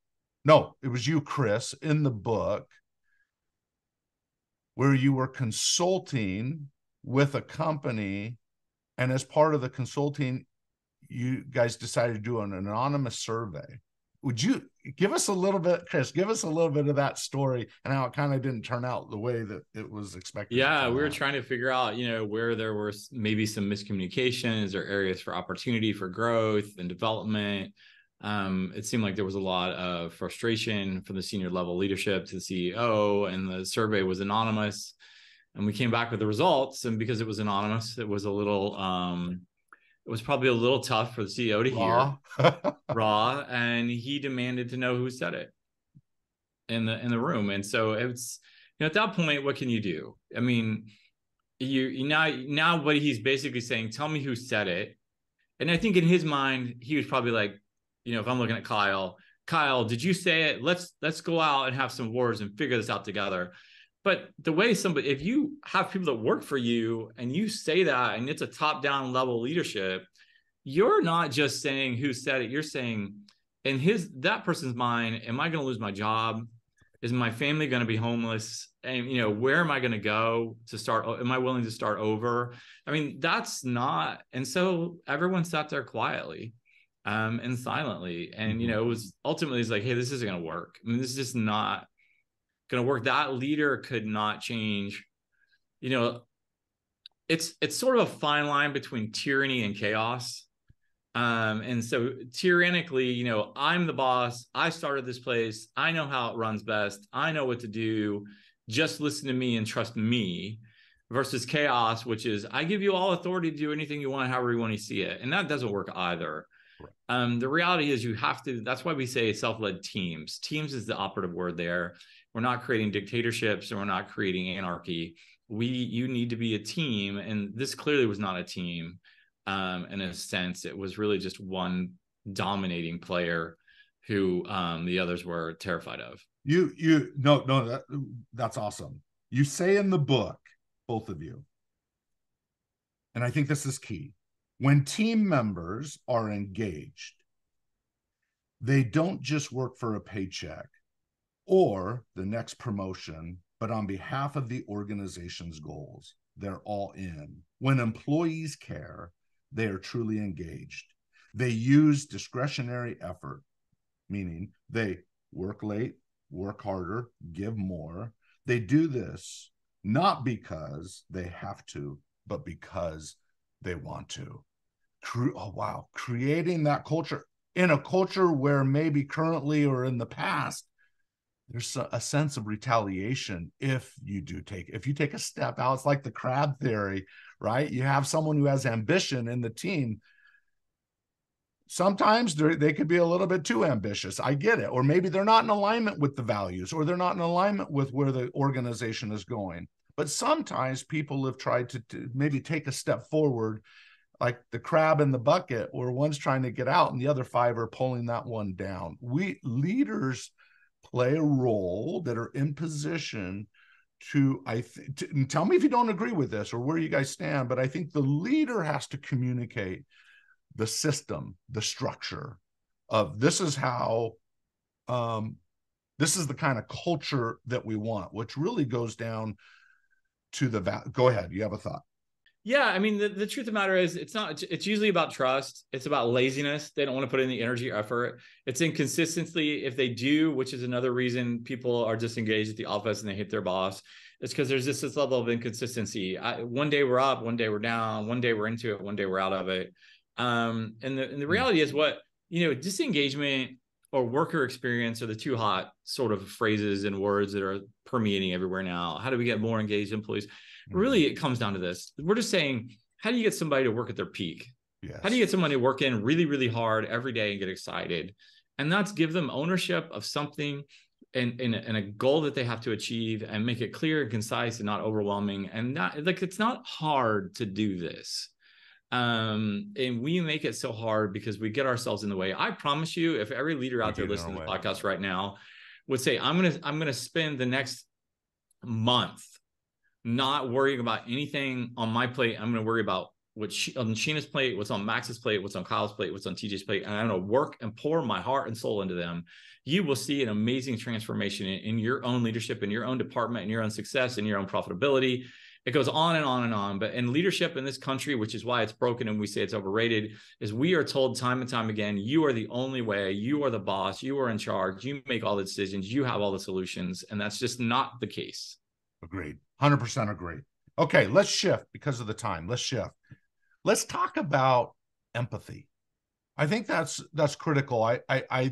B: No, it was you, Chris, in the book where you were consulting with a company, and as part of the consulting, you guys decided to do an anonymous survey. Would you give us a little bit, Chris, give us a little bit of that story and how it kind of didn't turn out the way that it was expected?
E: Yeah, we were trying to figure out, where there were maybe some miscommunications or areas for opportunity for growth and development. It seemed like there was a lot of frustration from the senior level leadership to the CEO, and the survey was anonymous. And we came back with the results, and because it was anonymous, it was it was probably a little tough for the CEO to hear, raw, and he demanded to know who said it in the room. And so it's, at that point, what can you do? I mean, you now what he's basically saying, tell me who said it. And I think in his mind, he was probably like, if I'm looking at Kyle, did you say it? Let's go out and have some words and figure this out together. But the way if you have people that work for you and you say that, and it's a top-down level leadership, you're not just saying who said it. You're saying, in that person's mind, am I going to lose my job? Is my family going to be homeless? And, where am I going to go to start? Am I willing to start over? I mean, that's not. And so everyone sat there quietly and silently. And, it was ultimately, it's like, hey, this isn't going to work. I mean, this is just not going to work. That leader could not change. It's sort of a fine line between tyranny and chaos. And so tyrannically, I'm the boss. I started this place. I know how it runs best. I know what to do. Just listen to me and trust me, versus chaos, which is I give you all authority to do anything you want, however you want to see it. And that doesn't work either. Right. The reality is you have to, that's why we say self-led teams. Teams is the operative word there. We're not creating dictatorships, and we're not creating anarchy. You need to be a team. And this clearly was not a team. In a sense, it was really just one dominating player who the others were terrified of.
B: That's awesome. You say in the book, both of you, and I think this is key, when team members are engaged, they don't just work for a paycheck or the next promotion, but on behalf of the organization's goals. They're all in. When employees care, they are truly engaged. They use discretionary effort, meaning they work late, work harder, give more. They do this not because they have to, but because they want to. Creating that culture in a culture where maybe currently or in the past, there's a sense of retaliation if you take a step out. It's like the crab theory, right? You have someone who has ambition in the team. Sometimes they could be a little bit too ambitious. I get it. Or maybe they're not in alignment with the values, or they're not in alignment with where the organization is going. But sometimes people have tried to maybe take a step forward, like the crab in the bucket, where one's trying to get out and the other five are pulling that one down. We leaders play a role that are in position to, tell me if you don't agree with this or where you guys stand, but I think the leader has to communicate the system, the structure of this is how, this is the kind of culture that we want, which really goes down to go ahead. You have a thought.
E: Yeah, I mean, the truth of the matter is it's usually about trust. It's about laziness. They don't want to put in the energy or effort. It's inconsistency. If they do, which is another reason people are disengaged at the office and they hate their boss, it's because there's just this level of inconsistency. One day we're up, one day we're down, one day we're into it, one day we're out of it. And the reality is disengagement or worker experience are the two hot sort of phrases and words that are permeating everywhere now. How do we get more engaged employees? Really, it comes down to this. We're just saying, how do you get somebody to work at their peak?
B: Yes.
E: How do you get somebody to work in really, really hard every day and get excited? And that's give them ownership of something and a goal that they have to achieve, and make it clear and concise and not overwhelming. And it's not hard to do this. And we make it so hard because we get ourselves in the way. I promise you, if every leader out there listening to the podcast right now would say, I'm gonna spend the next month not worrying about anything on my plate. I'm going to worry about what's on Sheena's plate, what's on Max's plate, what's on Kyle's plate, what's on TJ's plate, and I'm going to work and pour my heart and soul into them. You will see an amazing transformation in your own leadership, in your own department, in your own success, in your own profitability. It goes on and on and on. But in leadership in this country, which is why it's broken and we say it's overrated, is we are told time and time again, you are the only way, you are the boss, you are in charge, you make all the decisions, you have all the solutions. And that's just not the case.
B: Agreed. 100% agree. Okay, let's shift because of the time. Let's shift. Let's talk about empathy. I think that's critical. I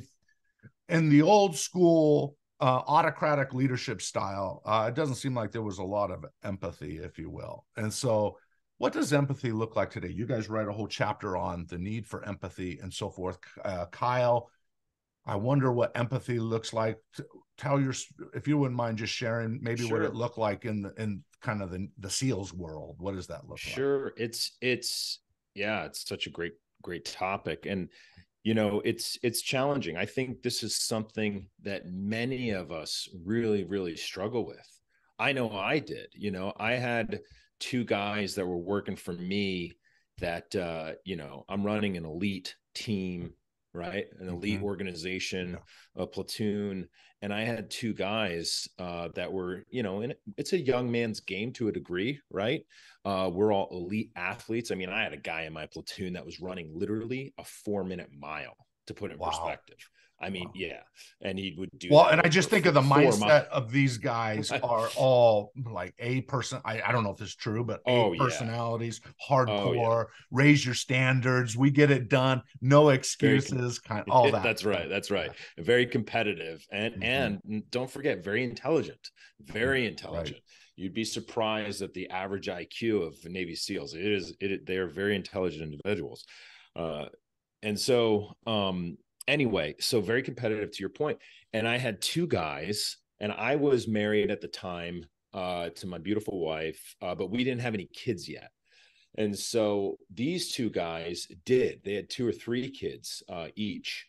B: in the old school autocratic leadership style, it doesn't seem like there was a lot of empathy, if you will. And so what does empathy look like today? You guys write a whole chapter on the need for empathy and so forth. Kyle, I wonder what empathy looks like. If you wouldn't mind just sharing maybe what it looked like in kind of the SEALs world. What does that look like?
D: Sure. It's such a great topic. And, it's challenging. I think this is something that many of us really, really struggle with. I know I did. I had two guys that were working for me that, I'm running an elite team, right? An elite organization, a platoon. And I had two guys that were, it's a young man's game to a degree, right? We're all elite athletes. I mean, I had a guy in my platoon that was running literally a 4-minute mile, to put it in perspective. I mean, yeah. And he would do
B: and I just think of the mindset of these guys are all like A person. I don't know if this is true, but personalities, hardcore, raise your standards. We get it done. No excuses, kind of all that.
D: That's right. That's right. Very competitive. And don't forget, very intelligent, very intelligent. Right. You'd be surprised at the average IQ of Navy SEALs. They are very intelligent individuals. And so, anyway, so very competitive to your point. And I had two guys, and I was married at the time to my beautiful wife, but we didn't have any kids yet. And so these two guys they had 2 or 3 kids each.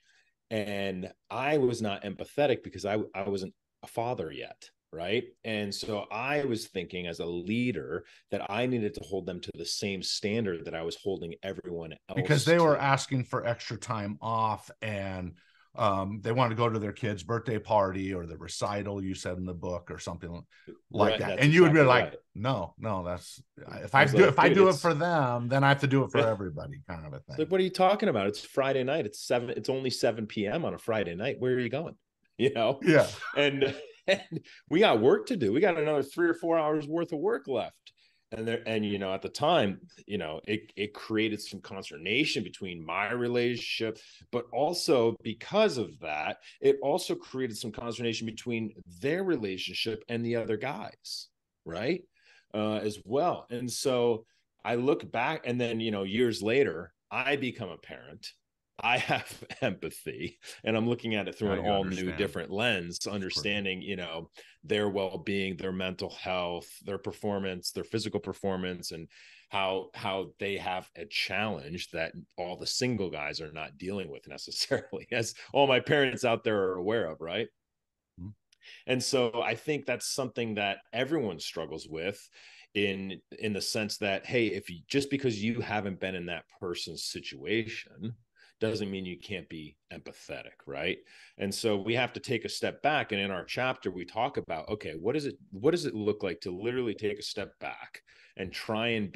D: And I was not empathetic because I wasn't a father yet. right? And so I was thinking as a leader that I needed to hold them to the same standard that I was holding everyone else,
B: because they were asking for extra time off, and they want to go to their kid's birthday party or the recital you said in the book or something like that. And you would be like, no, that's, if I do it for them, then I have to do it for everybody, kind of a thing.
D: Like, what are you talking about? It's Friday night. It's only 7 p.m. on a Friday night. Where are you going?
B: Yeah.
D: And we got work to do. We got another 3 or 4 hours worth of work left. And at the time, it created some consternation between my relationship, but also because of that, it also created some consternation between their relationship and the other guys, right? As well. And so I look back, and then, years later, I become a parent. I have empathy, and I'm looking at it through an all new different lens, understanding, their well-being, their mental health, their performance, their physical performance, and how they have a challenge that all the single guys are not dealing with necessarily, as all my parents out there are aware of. Right. Mm-hmm. And so I think that's something that everyone struggles with, in the sense that, hey, just because you haven't been in that person's situation doesn't mean you can't be empathetic, right? And so we have to take a step back. And in our chapter, we talk about, okay, what does it look like to literally take a step back and try and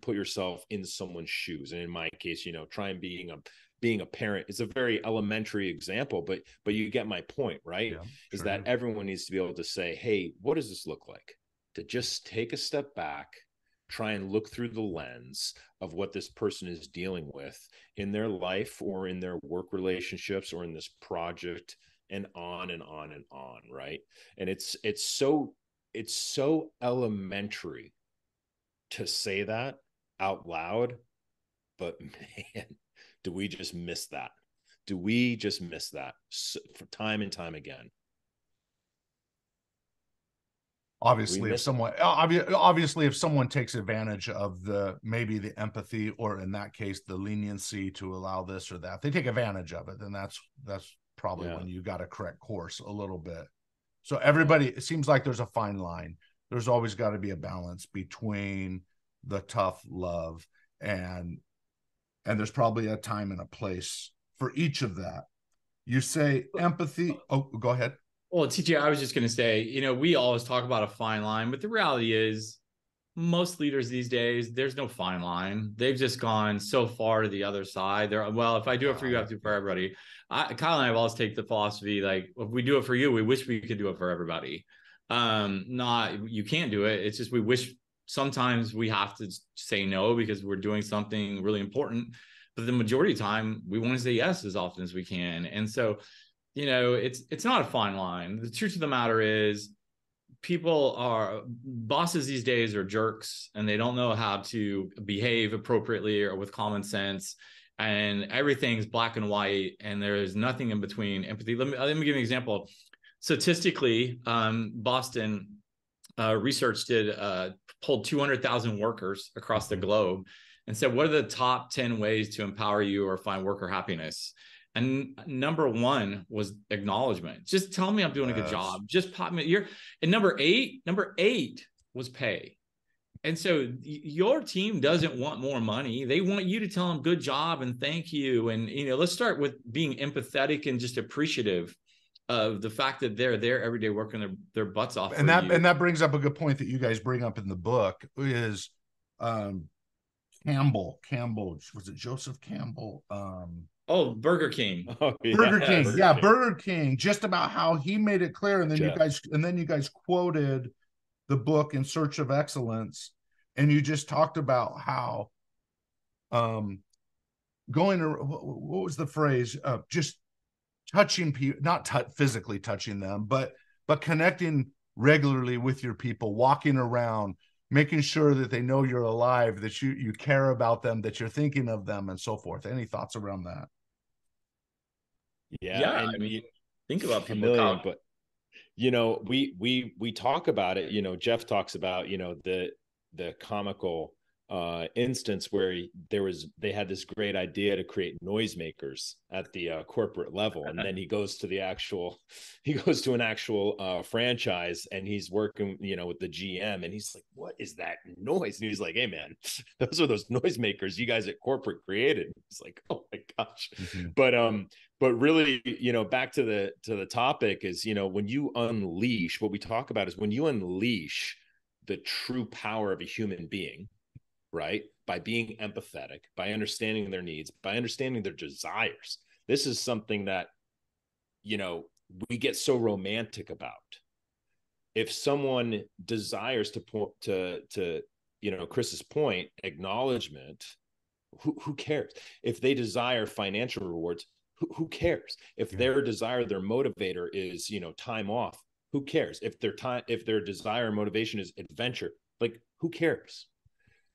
D: put yourself in someone's shoes? And in my case, try and being a parent is a very elementary example, but you get my point, right? Yeah, is that everyone needs to be able to say, hey, what does this look like? To just take a step back, try and look through the lens of what this person is dealing with in their life or in their work relationships or in this project, and on and on and on. Right. And it's so elementary to say that out loud, but man, do we just miss that? For time and time again?
B: Obviously, if someone takes advantage of maybe the empathy, or in that case, the leniency to allow this or that, they take advantage of it, then that's probably when you got to correct course a little bit. So everybody, it seems like there's a fine line. There's always got to be a balance between the tough love and there's probably a time and a place for each of that. You say empathy. Oh, go ahead.
E: Well, TJ, I was just going to say, we always talk about a fine line, but the reality is most leaders these days, there's no fine line. They've just gone so far to the other side. If I do it for you, I have to do it for everybody. Kyle and I have always taken the philosophy, like, if we do it for you, we wish we could do it for everybody. You can't do it. It's just, we wish sometimes we have to say no because we're doing something really important, but the majority of the time we want to say yes as often as we can. And so, it's not a fine line. The truth of the matter is, bosses these days are jerks, and they don't know how to behave appropriately or with common sense, and everything's black and white, and there's nothing in between. Empathy. Let me give you an example. Statistically, Boston research pulled 200,000 workers across the globe and said, what are the top 10 ways to empower you or find worker happiness? And number one was acknowledgement. Just tell me I'm doing a good job. Just pop me. And number eight was pay. And so your team doesn't want more money. They want you to tell them good job and thank you. And, let's start with being empathetic and just appreciative of the fact that they're there every day working their butts off.
B: And that brings up a good point that you guys bring up in the book is Campbell. Was it Joseph Campbell?
E: Burger King.
B: Burger King. Just about how he made it clear, and then you guys quoted the book In Search of Excellence, and you just talked about how what was the phrase? Just touching people, not physically touching them, but connecting regularly with your people, walking around, making sure that they know you're alive, that you care about them, that you're thinking of them, and so forth. Any thoughts around that?
E: Yeah, I mean, think about people,
D: but we talk about it. Jeff talks about the comical instance where they had this great idea to create noisemakers at the corporate level, and then he goes to an actual franchise, and he's working with the GM, and he's like, what is that noise? And he's like, hey man, those are those noisemakers you guys at corporate created. It's like, oh my gosh. But really, back to the topic is, when you unleash, what we talk about is when you unleash the true power of a human being, right? By being empathetic, by understanding their needs, by understanding their desires. This is something that, we get so romantic about. If someone desires to Chris's point, acknowledgement, who cares? If they desire financial rewards, who cares? If their desire, their motivator is, time off, who cares? If their desire and motivation is adventure, like, who cares?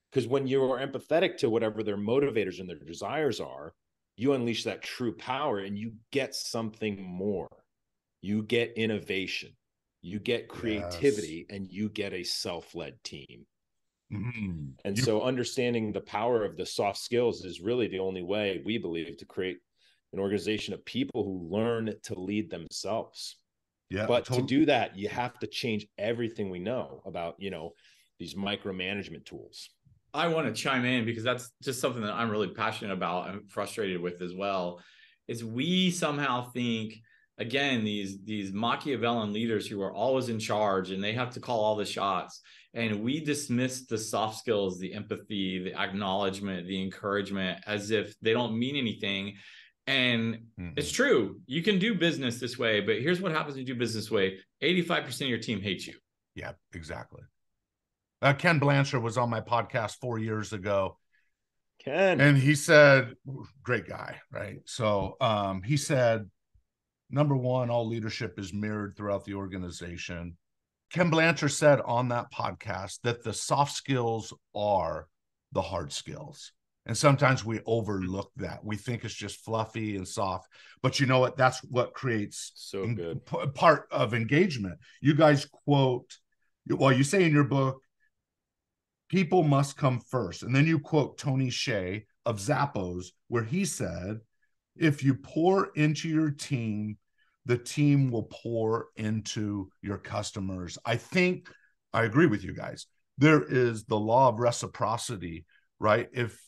D: Because when you are empathetic to whatever their motivators and their desires are, you unleash that true power and you get something more. You get innovation, you get creativity, and you get a self-led team. And so understanding the power of the soft skills is really the only way, we believe, to create an organization of people who learn to lead themselves. But to do that, you have to change everything we know about, these micromanagement tools.
E: I want to chime in because that's just something that I'm really passionate about and frustrated with as well, is we somehow think, again, these Machiavellian leaders who are always in charge and they have to call all the shots. And we dismiss the soft skills, the empathy, the acknowledgement, the encouragement, as if they don't mean anything. And it's true. You can do business this way, but here's what happens when you do business this way. 85% of your team hates you.
F: Yeah, exactly. Ken Blanchard was on my podcast 4 years ago.
D: Ken.
F: And he said, great guy, right? So he said, number one, all leadership is mirrored throughout the organization. Ken Blanchard said on that podcast that the soft skills are the hard skills. And sometimes we overlook that. We think it's just fluffy and soft. But you know what? That's what creates part of engagement. You guys quote, well, you say in your book, people must come first. And then you quote Tony Hsieh of Zappos, where he said, if you pour into your team, the team will pour into your customers. I think I agree with you guys. There is the law of reciprocity, right? If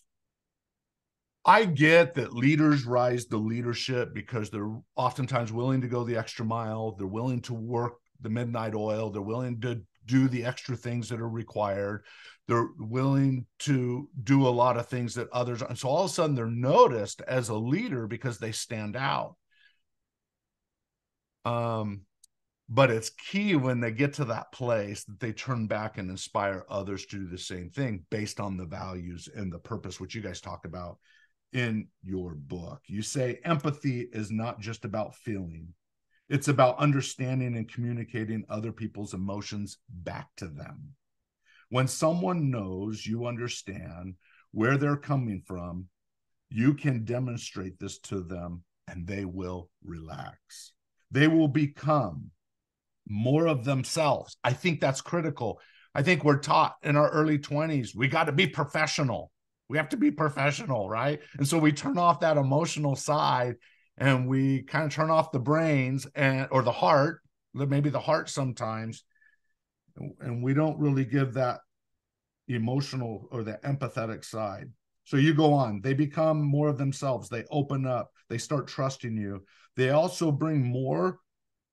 F: I get that leaders rise to leadership because they're oftentimes willing to go the extra mile, they're willing to work the midnight oil, they're willing to do the extra things that are required, they're willing to do a lot of things that others aren't. So all of a sudden they're noticed as a leader because they stand out. But it's key when they get to that place that they turn back and inspire others to do the same thing based on the values and the purpose, which you guys talk about in your book. You say empathy is not just about feeling. It's about understanding and communicating other people's emotions back to them. When someone knows you understand where they're coming from, you can demonstrate this to them and they will relax. They will become more of themselves. I think that's critical. I think we're taught in our early 20s, we got to be professional. We have to be professional, right? And so we turn off that emotional side and we kind of turn off the brains or the heart, maybe the heart sometimes, and we don't really give that emotional or the empathetic side. So you go on, they become more of themselves. They open up, they start trusting you. They also bring more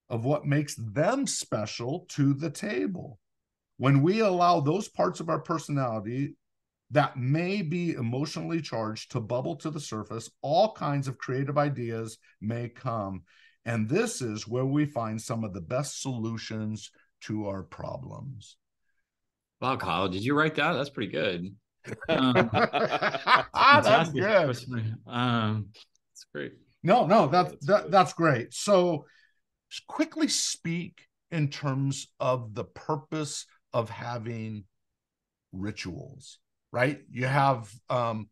F: of what makes them special to the table. When we allow those parts of our personality that may be emotionally charged to bubble to the surface, all kinds of creative ideas may come. And this is where we find some of the best solutions to our problems.
E: Wow, Kyle, did you write that? That's pretty good.
F: That's good.
E: That's great.
F: No, that's great. So quickly speak in terms of the purpose of having rituals, right? You have, there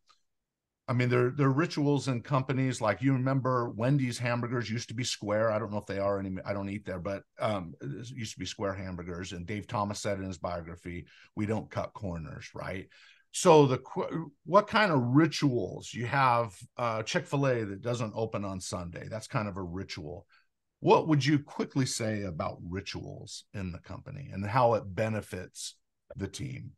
F: are rituals in companies like, you remember Wendy's hamburgers used to be square. I don't know if they are anymore. I don't eat there, but it used to be square hamburgers. And Dave Thomas said in his biography, we don't cut corners, right? So what kind of rituals you have? Chick-fil-A that doesn't open on Sunday. That's kind of a ritual. What would you quickly say about rituals in the company and how it benefits the team?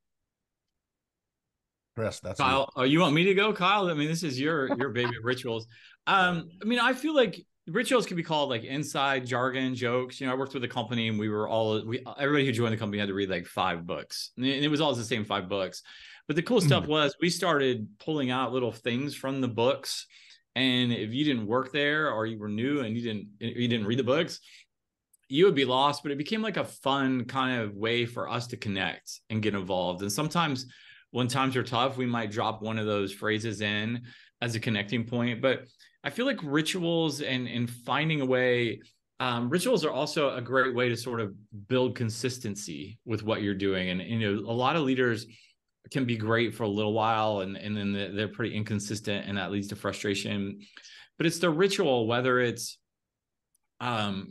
F: Chris, that's
E: Kyle. Oh, you want me to go, Kyle? I mean, this is your baby rituals. I mean, I feel like rituals can be called like inside jargon jokes. I worked with a company and everybody who joined the company had to read like 5 books, and it was all the same 5 books. But the cool stuff was we started pulling out little things from the books. And if you didn't work there or you were new and you didn't read the books, you would be lost. But it became like a fun kind of way for us to connect and get involved. And sometimes when times are tough, we might drop one of those phrases in as a connecting point. But I feel like rituals and finding a way, rituals are also a great way to sort of build consistency with what you're doing. And, a lot of leaders can be great for a little while and then they're pretty inconsistent and that leads to frustration. But it's the ritual, whether it's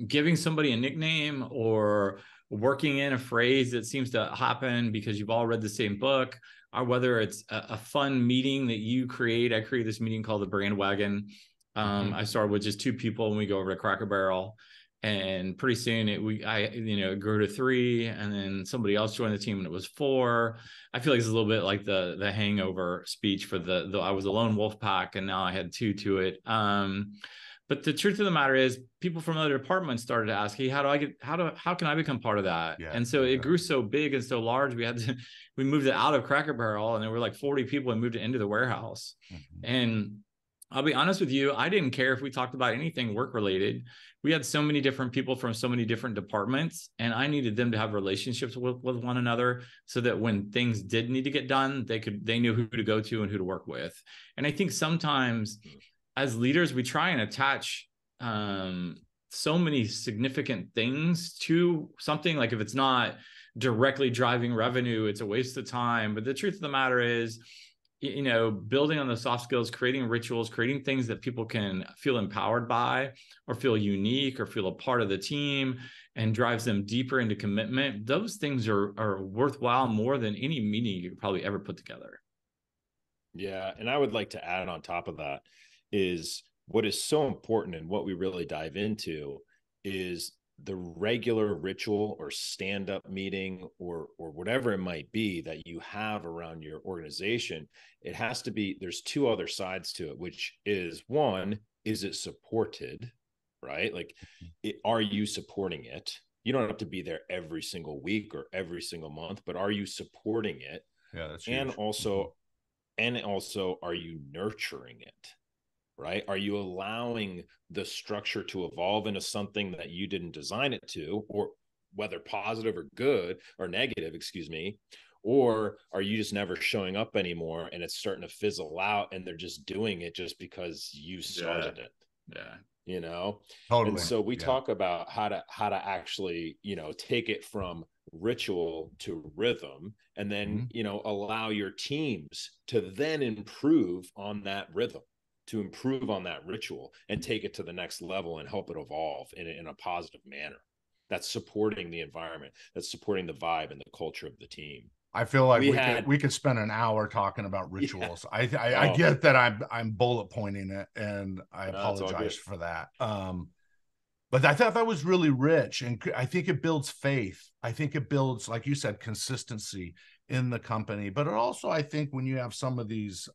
E: giving somebody a nickname or working in a phrase that seems to happen because you've all read the same book, or whether it's a fun meeting that you create. I created this meeting called the Brand Wagon. I started with just 2 people and we go over to Cracker Barrel. And pretty soon it grew to 3, and then somebody else joined the team and it was 4. I feel like it's a little bit like the hangover speech for the I was a lone wolf pack and now I had 2 to it. But the truth of the matter is people from other departments started to ask, hey, how can I become part of that? Yeah, and so it grew so big and so large. We moved it out of Cracker Barrel and there were like 40 people and moved it into the warehouse. And I'll be honest with you, I didn't care if we talked about anything work related. We had so many different people from so many different departments, and I needed them to have relationships with one another so that when things did need to get done, they knew who to go to and who to work with. And I think sometimes as leaders, we try and attach so many significant things to something. Like if it's not directly driving revenue, it's a waste of time. But the truth of the matter is, building on the soft skills, creating rituals, creating things that people can feel empowered by or feel unique or feel a part of the team and drives them deeper into commitment. Those things are worthwhile more than any meeting you could probably ever put together.
D: Yeah. And I would like to add on top of that is what is so important and what we really dive into is the regular ritual or stand-up meeting or whatever it might be that you have around your organization. It has to be, there's 2 other sides to it, which is, one, is it supported, right? Like, are you supporting it? You don't have to be there every single week or every single month, but are you supporting it?
F: Yeah, that's
D: and
F: huge.
D: also, are you nurturing it? Right? Are you allowing the structure to evolve into something that you didn't design it to, or whether positive or good or negative, or are you just never showing up anymore and it's starting to fizzle out and they're just doing it just because you started it?
E: Yeah.
F: Totally.
D: And so we talk about how to actually, take it from ritual to rhythm and then, allow your teams to then improve on that rhythm, to improve on that ritual and take it to the next level and help it evolve in a positive manner. That's supporting the environment, that's supporting the vibe and the culture of the team.
F: I feel like we could spend an hour talking about rituals. Yeah. I get that I'm bullet pointing it, and I apologize for that. But I thought that was really rich, and I think it builds faith. I think it builds, like you said, consistency in the company. But it also, I think, when you have some of these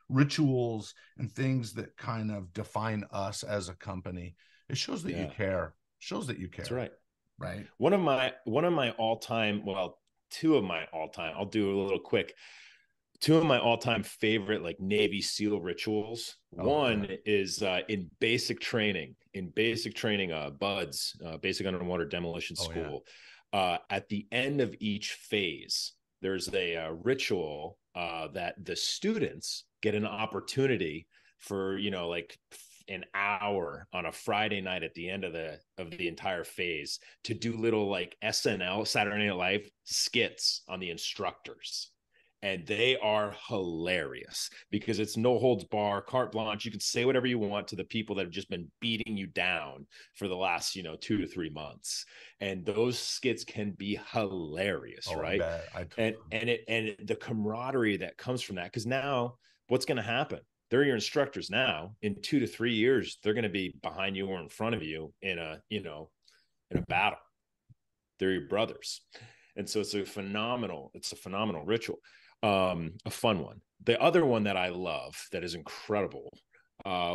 F: rituals and things that kind of define us as a company, it shows that you care. Shows that you care.
D: That's right.
F: Right.
D: One of my all-time, well, 2 of my all-time, I'll do a little quick. 2 of my all-time favorite like Navy SEAL rituals. One is in basic training, BUDS, Basic Underwater Demolition School. At the end of each phase, there's a ritual that the students get an opportunity for, like an hour on a Friday night at the end of the entire phase to do little like SNL, Saturday Night Live skits on the instructors. and they are hilarious because it's no holds bar, carte blanche. You can say whatever you want to the people that have just been beating you down for the last, 2 to 3 months. And ththose skits can be hilarious, right? And the camaraderie that comes from that, because now what's going to happen? They're your instructors now. In 2 to 3 years, they're going to be behind you or in front of you in a battle. They're your brothers. And so it's a phenomenal ritual, a fun one. The other one that I love that is incredible,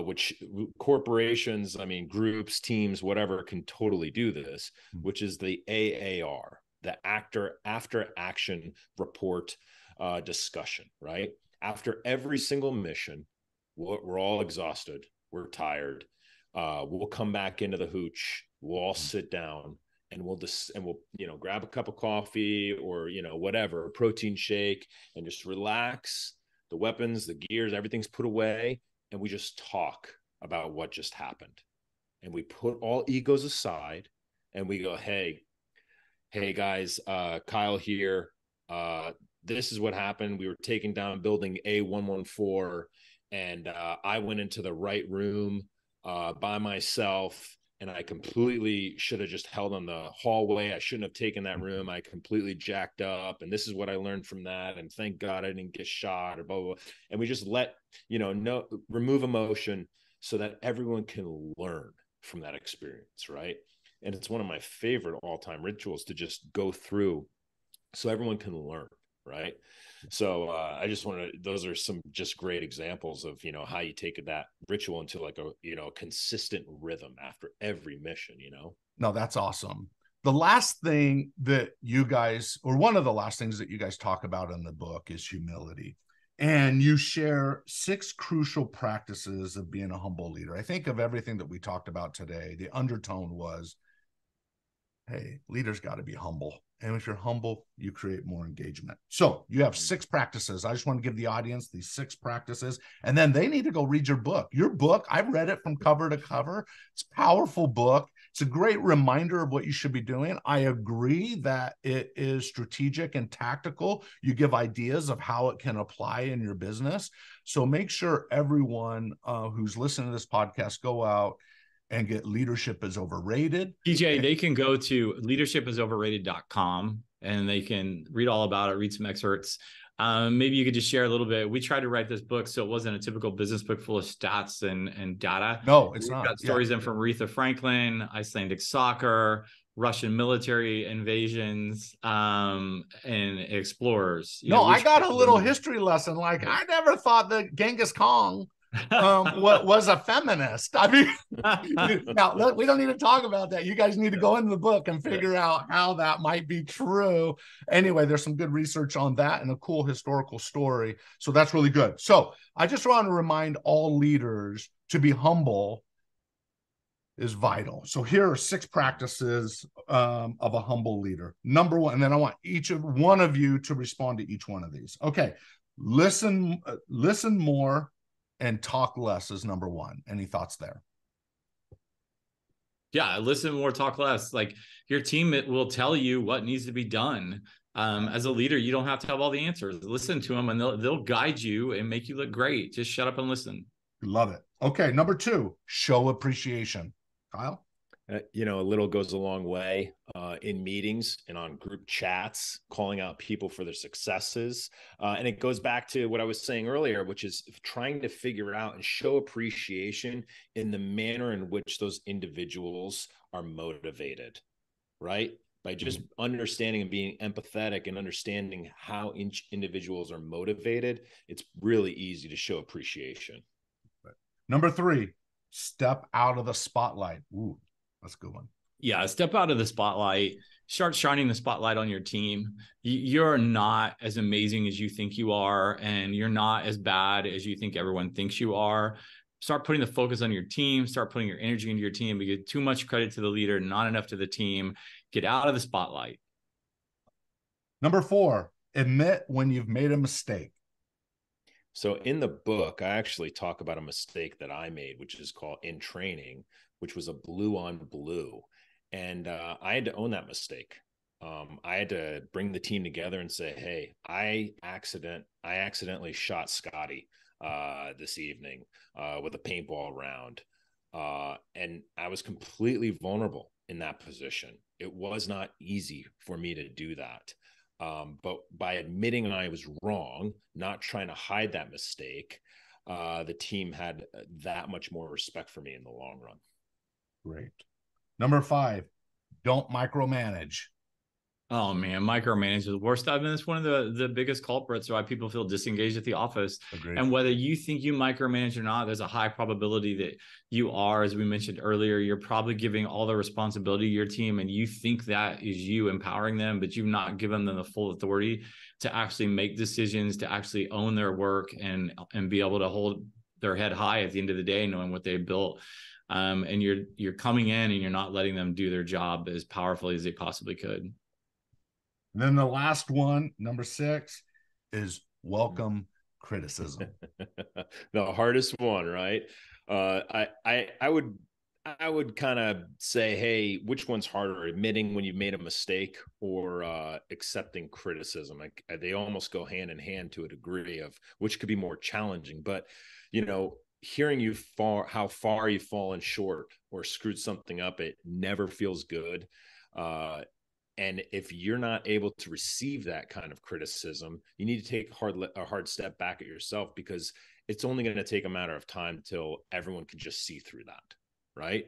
D: which corporations, groups, teams, whatever, can totally do this, which is the AAR, the after action report discussion, right? After every single mission, we're all exhausted. We're tired. We'll come back into the hooch. We'll all sit down and we'll grab a cup of coffee or, whatever, a protein shake, and just relax. The weapons, the gears, everything's put away. And we just talk about what just happened. And we put all egos aside and we go, hey guys, Kyle here. This is what happened. We were taking down building A114. And I went into the right room by myself, and I completely should have just held on the hallway. I shouldn't have taken that room. I completely jacked up, and this is what I learned from that. And thank God I didn't get shot or blah, blah, blah. And we just remove emotion so that everyone can learn from that experience, right? And it's one of my favorite all-time rituals to just go through so everyone can learn, right? So I just those are some just great examples of, how you take that ritual into like a, consistent rhythm after every mission,
F: No, that's awesome. The last thing that you guys, or one of the last things that you guys talk about in the book, is humility. And you share 6 crucial practices of being a humble leader. I think of everything that we talked about today, the undertone was, hey, leaders got to be humble. And if you're humble, you create more engagement. So you have 6 practices. I just want to give the audience these 6 practices, and then they need to go read your book. Your book, I've read it from cover to cover. It's a powerful book. It's a great reminder of what you should be doing. I agree that it is strategic and tactical. You give ideas of how it can apply in your business. So make sure everyone who's listening to this podcast go out and get Leadership is Overrated.
E: TJ, they can go to leadershipisoverrated.com and they can read all about it, read some excerpts. Maybe you could just share a little bit. We tried to write this book so it wasn't a typical business book full of stats and data.
F: No, it's not.
E: Got stories in from Aretha Franklin, Icelandic soccer, Russian military invasions, and explorers.
F: I got a little history lesson. Like, I never thought that Genghis Khan was a feminist. Now we don't need to talk about that. You guys need to go into the book and figure out how that might be true. Anyway, there's some good research on that and a cool historical story. So that's really good. So I just want to remind all leaders to be humble is vital. So here are 6 practices of a humble leader. Number 1, and then I want each of one of you to respond to each one of these. Okay. Listen more and talk less is number 1. Any thoughts there?
E: Yeah, listen more, talk less. Like, your team will tell you what needs to be done. As a leader, you don't have to have all the answers. Listen to them and they'll guide you and make you look great. Just shut up and listen.
F: Love it. Okay, number 2, show appreciation. Kyle?
D: A little goes a long way in meetings and on group chats, calling out people for their successes. And it goes back to what I was saying earlier, which is trying to figure out and show appreciation in the manner in which those individuals are motivated, right? By just understanding and being empathetic and understanding how individuals are motivated, it's really easy to show appreciation.
F: Number 3, step out of the spotlight. Ooh. That's a good one.
E: Yeah, step out of the spotlight. Start shining the spotlight on your team. You're not as amazing as you think you are, and you're not as bad as you think everyone thinks you are. Start putting the focus on your team. Start putting your energy into your team. You give too much credit to the leader, not enough to the team. Get out of the spotlight.
F: Number 4, admit when you've made a mistake.
D: So in the book, I actually talk about a mistake that I made, which is called in training, which was a blue on blue. And I had to own that mistake. I had to bring the team together and say, hey, I accidentally shot Scotty this evening with a paintball round. And I was completely vulnerable in that position. It was not easy for me to do that. But by admitting I was wrong, not trying to hide that mistake, the team had that much more respect for me in the long run.
F: Great. Number 5, don't micromanage.
E: Oh man, micromanage is the worst. I mean, it's one of the biggest culprits why people feel disengaged at the office.
F: Agreed.
E: And whether you think you micromanage or not, there's a high probability that you are, as we mentioned earlier, you're probably giving all the responsibility to your team, and you think that is you empowering them, but you've not given them the full authority to actually make decisions, to actually own their work, and be able to hold their head high at the end of the day, knowing what they built. And you're coming in and you're not letting them do their job as powerfully as they possibly could.
F: And then the last one, number 6, is welcome criticism.
D: The hardest one, right? I would kind of say, hey, which one's harder, admitting when you've made a mistake or accepting criticism? Like, they almost go hand in hand to a degree of which could be more challenging. But, you know, hearing how far you've fallen short or screwed something up, it never feels good. And if you're not able to receive that kind of criticism, you need to take a hard step back at yourself, because it's only going to take a matter of time till everyone can just see through that, right?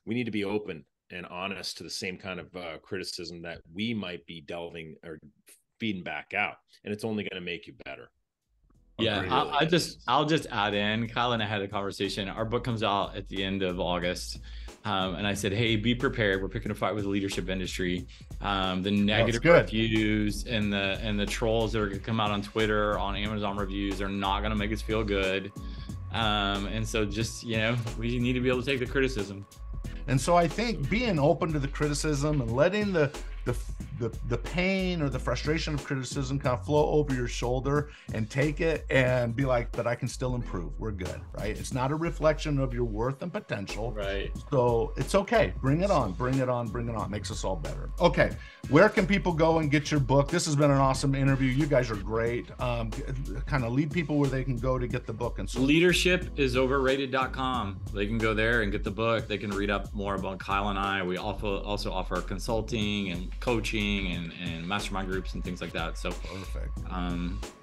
D: We need to be open and honest to the same kind of criticism that we might be delving or feeding back out, and it's only going to make you better.
E: Yeah, I'll just add in, Kyle and I had a conversation. Our book comes out at the end of August. And I said, hey, be prepared. We're picking a fight with the leadership industry. The negative reviews and the trolls that are going to come out on Twitter, on Amazon reviews, are not going to make us feel good. And so just, you know, we need to be able to take the criticism.
F: And so I think being open to the criticism and letting the pain or the frustration of criticism kind of flow over your shoulder, and take it and be like, but I can still improve. We're good, right? It's not a reflection of your worth and potential.
E: Right.
F: So it's okay. Bring it on, bring it on, bring it on. It makes us all better. Okay. Where can people go and get your book? This has been an awesome interview. You guys are great. Kind of lead people where they can go to get the book. And so
E: leadershipisoverrated.com. They can go there and get the book. They can read up more about Kyle and I. We also offer consulting and coaching and mastermind groups and things like that. So
F: perfect.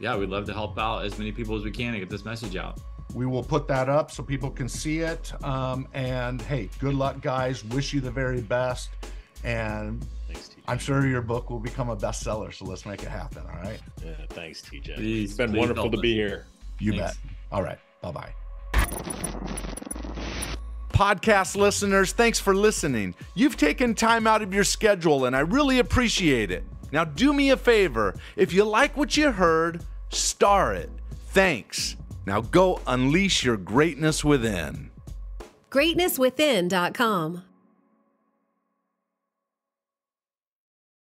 E: Yeah, we'd love to help out as many people as we can to get this message out.
F: We will put that up so people can see it. And hey, good luck, guys. Wish you the very best. And thanks, TJ. I'm sure your book will become a bestseller. So let's make it happen. All right.
D: Yeah, thanks, TJ. It's been wonderful to be here.
F: You bet. All right. Bye-bye. Podcast listeners, thanks for listening. You've taken time out of your schedule, and I really appreciate it. Now, do me a favor. If you like what you heard, star it. Thanks. Now go unleash your greatness within.
G: GreatnessWithin.com